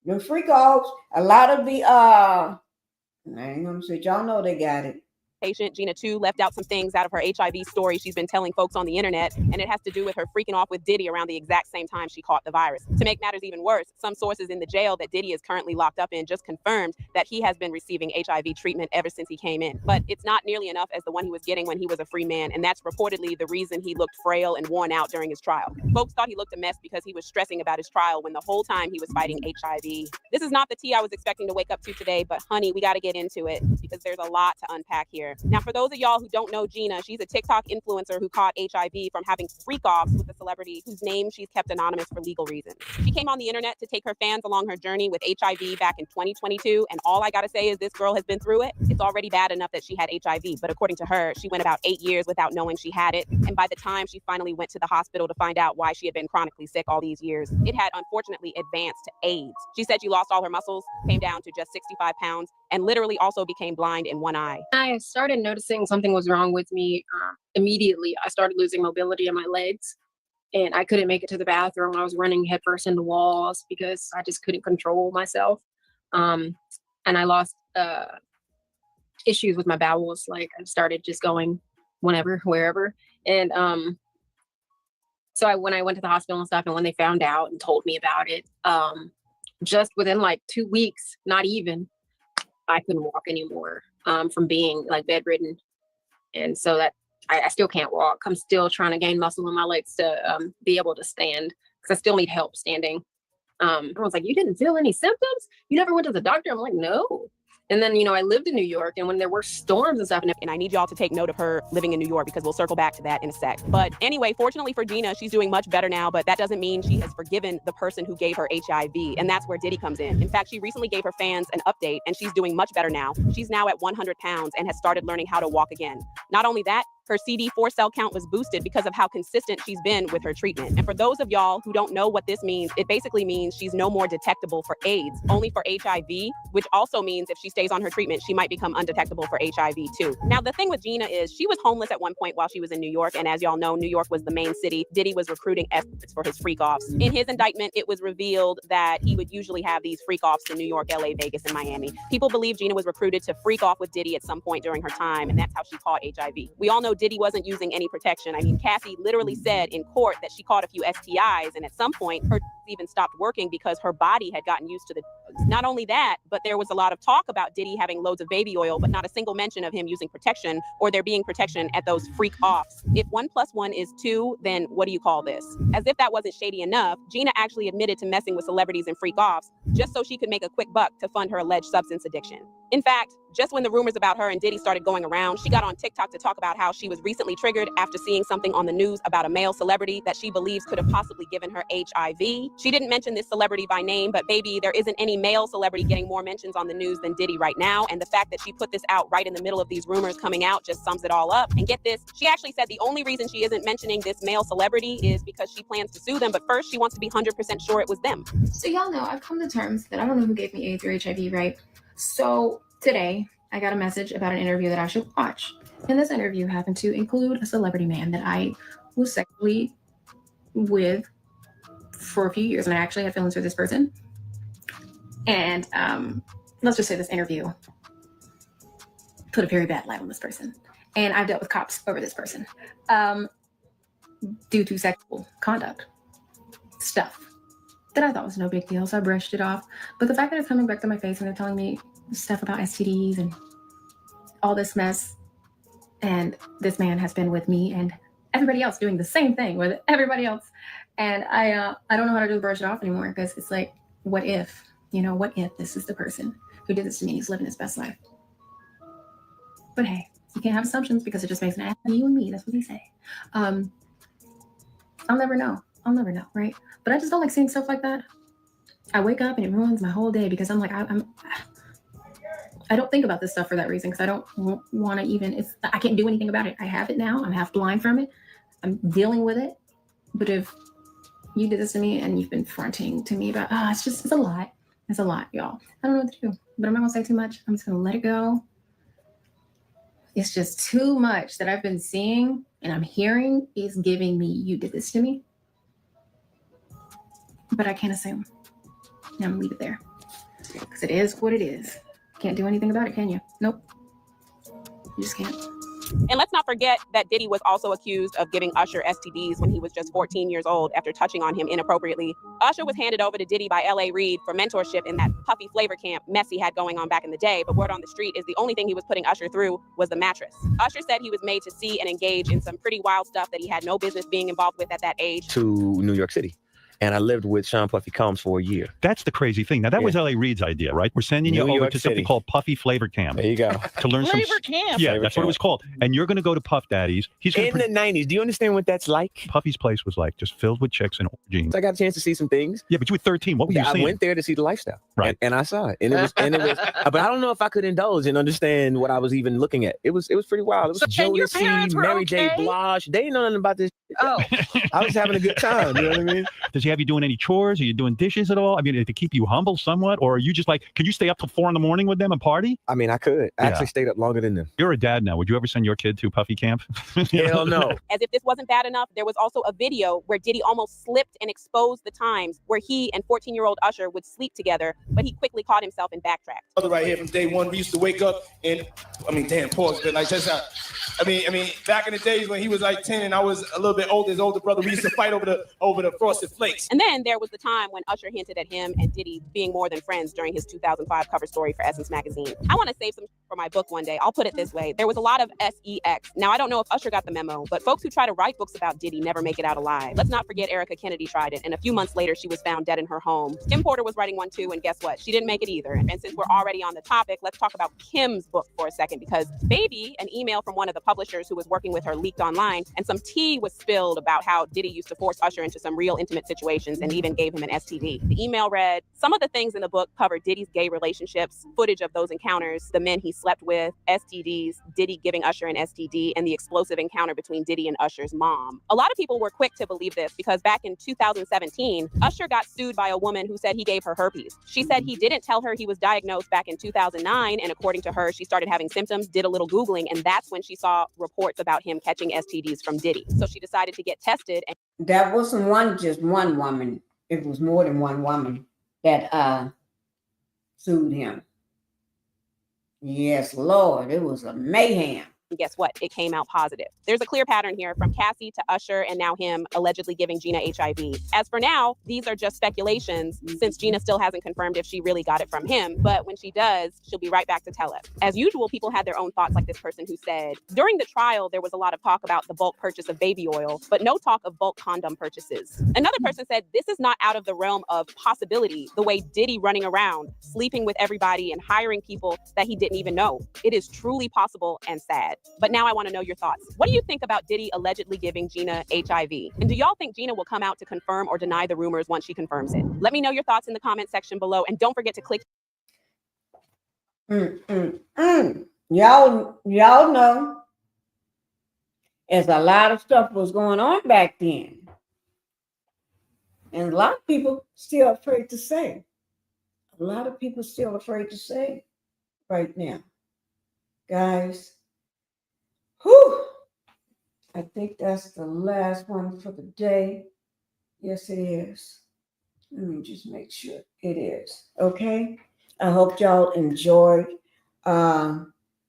The freak offs, a lot of the, I ain't gonna say, y'all know they got it. Patient GINA TEW left out some things out of her HIV story she's been telling folks on the internet, and it has to do with her freaking off with Diddy around the exact same time she caught the virus. To make matters even worse, some sources in the jail that Diddy is currently locked up in just confirmed that he has been receiving HIV treatment ever since he came in. But it's not nearly enough as the one he was getting when he was a free man, and that's reportedly the reason he looked frail and worn out during his trial. Folks thought he looked a mess because he was stressing about his trial when the whole time he was fighting HIV. This is not the tea I was expecting to wake up to today, but honey, we got to get into it because there's a lot to unpack here. Now, for those of y'all who don't know Gena, she's a TikTok influencer who caught HIV from having freak-offs with a celebrity whose name she's kept anonymous for legal reasons. She came on the internet to take her fans along her journey with HIV back in 2022, and all I gotta say is this girl has been through it. It's already bad enough that she had HIV, but according to her, she went about 8 years without knowing she had it, and by the time she finally went to the hospital to find out why she had been chronically sick all these years, it had unfortunately advanced to AIDS. She said she lost all her muscles, came down to just 65 pounds, and literally also became blind in one eye. I started noticing something was wrong with me immediately. I started losing mobility in my legs, and I couldn't make it to the bathroom. I was running headfirst into walls because I just couldn't control myself. And I lost issues with my bowels. Like I started just going whenever, wherever. And so when I went to the hospital and stuff, and when they found out and told me about it, just within like 2 weeks, not even, I couldn't walk anymore from being like bedridden. And so that I still can't walk. I'm still trying to gain muscle in my legs to be able to stand because I still need help standing. Everyone's like, you didn't feel any symptoms? You never went to the doctor? I'm like, no. And then, I lived in New York, and when there were storms and stuff. And I need y'all to take note of her living in New York because we'll circle back to that in a sec. But anyway, fortunately for Gina, she's doing much better now, but that doesn't mean she has forgiven the person who gave her HIV. And that's where Diddy comes in. In fact, she recently gave her fans an update, and she's doing much better now. She's now at 100 pounds and has started learning how to walk again. Not only that, her CD4 cell count was boosted because of how consistent she's been with her treatment. And for those of y'all who don't know what this means, it basically means she's no more detectable for AIDS, only for HIV, which also means if she stays on her treatment, she might become undetectable for HIV too. Now, the thing with Gina is she was homeless at one point while she was in New York. And as y'all know, New York was the main city. Diddy was recruiting experts for his freak-offs. In his indictment, it was revealed that he would usually have these freak-offs in New York, LA, Vegas, and Miami. People believe Gina was recruited to freak off with Diddy at some point during her time, and that's how she caught HIV. We all know Diddy wasn't using any protection. I mean, Cassie literally said in court that she caught a few STIs, and at some point, her even stopped working because her body had gotten used to the drugs. Not only that, but there was a lot of talk about Diddy having loads of baby oil, but not a single mention of him using protection or there being protection at those freak offs. If 1 + 1 is 2, then what do you call this? As if that wasn't shady enough, Gina actually admitted to messing with celebrities and freak offs just so she could make a quick buck to fund her alleged substance addiction. In fact, just when the rumors about her and Diddy started going around, she got on TikTok to talk about how she was recently triggered after seeing something on the news about a male celebrity that she believes could have possibly given her HIV. She didn't mention this celebrity by name, but baby, there isn't any male celebrity getting more mentions on the news than Diddy right now. And the fact that she put this out right in the middle of these rumors coming out just sums it all up. And get this, she actually said the only reason she isn't mentioning this male celebrity is because she plans to sue them, but first she wants to be 100% sure it was them. So y'all know I've come to terms that I don't know who gave me AIDS or HIV, right? So today I got a message about an interview that I should watch. And this interview happened to include a celebrity man that I was sexually with for a few years. And I actually had feelings for this person. And let's just say this interview put a very bad light on this person. And I've dealt with cops over this person due to sexual conduct stuff that I thought was no big deal. So I brushed it off. But the fact that it's coming back to my face and they're telling me stuff about STDs and all this mess, and this man has been with me and everybody else doing the same thing with everybody else, and I don't know how to just brush it off anymore, because it's like, what if this is the person who did this to me? He's living his best life. But hey, you can't have assumptions because it just makes an ass of you and me. That's what they say. I'll never know, right? But I just don't like seeing stuff like that. I wake up and it ruins my whole day because I'm like, I don't think about this stuff for that reason, because I don't want to even, I can't do anything about it. I have it now. I'm half blind from it. I'm dealing with it. But if you did this to me and you've been fronting to me about, it's a lot. It's a lot, y'all. I don't know what to do, but I'm not going to say too much. I'm just going to let it go. It's just too much that I've been seeing and I'm hearing is giving me, you did this to me. But I can't assume. I'm going to leave it there because it is what it is. Can't do anything about it, can you? Nope. You just can't. And let's not forget that Diddy was also accused of giving Usher STDs when he was just 14 years old after touching on him inappropriately. Usher was handed over to Diddy by L.A. Reid for mentorship in that puffy flavor camp mess he had going on back in the day. But word on the street is the only thing he was putting Usher through was the mattress. Usher said he was made to see and engage in some pretty wild stuff that he had no business being involved with at that age. To New York City. And I lived with Sean Puffy Combs for a year. That's the crazy thing. Now, that was L.A. Reid's idea, right? We're sending you over to something called Puffy Flavor Camp. There you go. To learn some... Flavor Camp. Yeah, that's what it was called. And you're going to go to Puff Daddy's. He's in the 90s. Do you understand what that's like? Puffy's place was like just filled with chicks and jeans. So I got a chance to see some things. Yeah, but you were 13. What were you seeing? I went there to see the lifestyle. Right. And I saw it. And it was, but I don't know if I could indulge and understand what I was even looking at. It was pretty wild. It was Jodeci, Mary J. Blige. They didn't know nothing about this. Oh, I was having a good time. You know what I mean? Does he have you doing any chores? Are you doing dishes at all? I mean, to keep you humble somewhat? Or are you just like, can you stay up till 4 a.m. with them and party? I mean, I could. I actually stayed up longer than them. You're a dad now. Would you ever send your kid to Puffy Camp? Hell no. As if this wasn't bad enough, there was also a video where Diddy almost slipped and exposed the times where he and 14-year-old Usher would sleep together, but he quickly caught himself and backtracked. Right here from day one, we used to wake up and, pause, but like just how, back in the days when he was like 10 and I was a little bit older, his older brother, we used to fight over the Frosted Flakes. And then there was the time when Usher hinted at him and Diddy being more than friends during his 2005 cover story for Essence magazine. I want to save some for my book one day. I'll put it this way. There was a lot of sex. Now, I don't know if Usher got the memo, but folks who try to write books about Diddy never make it out alive. Let's not forget Erica Kennedy tried it, and a few months later, she was found dead in her home. Kim Porter was writing one too, and guess what? She didn't make it either. And since we're already on the topic, let's talk about Kim's book for a second, because Baby, an email from one of the publishers who was working with her, leaked online, and some tea was spilled about how Diddy used to force Usher into some real intimate situations and even gave him an STD. The email read, some of the things in the book cover Diddy's gay relationships, footage of those encounters, the men he slept with, STDs, Diddy giving Usher an STD, and the explosive encounter between Diddy and Usher's mom. A lot of people were quick to believe this because back in 2017, Usher got sued by a woman who said he gave her herpes. She said he didn't tell her he was diagnosed back in 2009, and according to her, she started having symptoms, did a little Googling, and that's when she saw reports about him catching STDs from Diddy. So she decided to get tested. And that wasn't just one woman. It was more than one woman that sued him. Yes, Lord, it was a mayhem. Guess what? It came out positive. There's a clear pattern here from Cassie to Usher and now him allegedly giving Gina HIV. As for now, these are just speculations since Gina still hasn't confirmed if she really got it from him. But when she does, she'll be right back to tell us. As usual, people had their own thoughts, like this person who said, during the trial, there was a lot of talk about the bulk purchase of baby oil, but no talk of bulk condom purchases. Another person said, this is not out of the realm of possibility, the way Diddy running around, sleeping with everybody and hiring people that he didn't even know. It is truly possible and sad. But now I want to know your thoughts. What do you think about Diddy allegedly giving Gina HIV? And do y'all think Gina will come out to confirm or deny the rumors once she confirms it? Let me know your thoughts in the comment section below. And don't forget to click. Y'all know, as a lot of stuff was going on back then. And a lot of people still afraid to say. A lot of people still afraid to say right now. Guys, whew, I think that's the last one for the day. Yes, it is. Let me just make sure it is. Okay. I hope y'all enjoyed.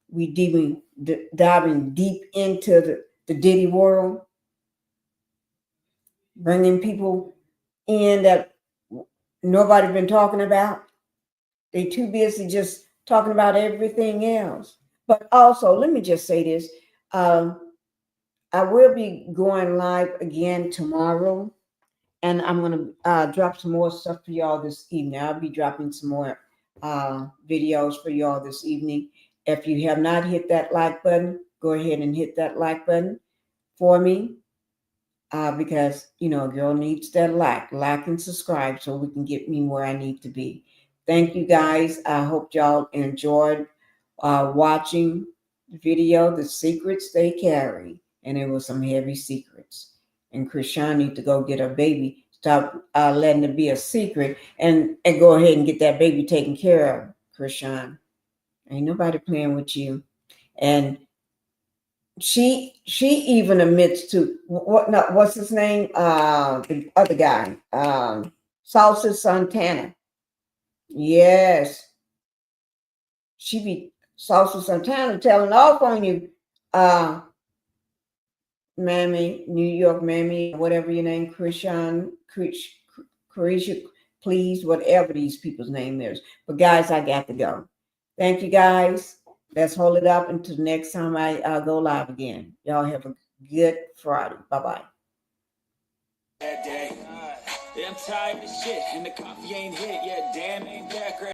We diving deep into the Diddy world, bringing people in that nobody been talking about. They too busy just talking about everything else. But also, let me just say this. I will be going live again tomorrow, and I'm going to drop some more stuff for y'all this evening. I'll be dropping some more videos for y'all this evening. If you have not hit that like button, go ahead and hit that like button for me, because, you know, girl needs that like and subscribe so we can get me where I need to be. Thank you, guys. I hope y'all enjoyed watching the video, The Secrets They Carry. And it was some heavy secrets. And Chrisean need to go get her baby. Stop letting it be a secret and go ahead and get that baby taken care of, Chrisean. Ain't nobody playing with you. And she even admits to what's his name? The other guy, Salsa Santana. Yes. She be Salsa Santana telling off on you, Mammy, New York Mammy, whatever your name, Chrisean, Carisha, please, whatever these people's name is. But guys, I got to go. Thank you, guys. Let's hold it up until next time I go live again. Y'all have a good Friday. Bye-bye. Yeah, I'm tired of shit, and the coffee ain't hit yet. Damn, ain't that great.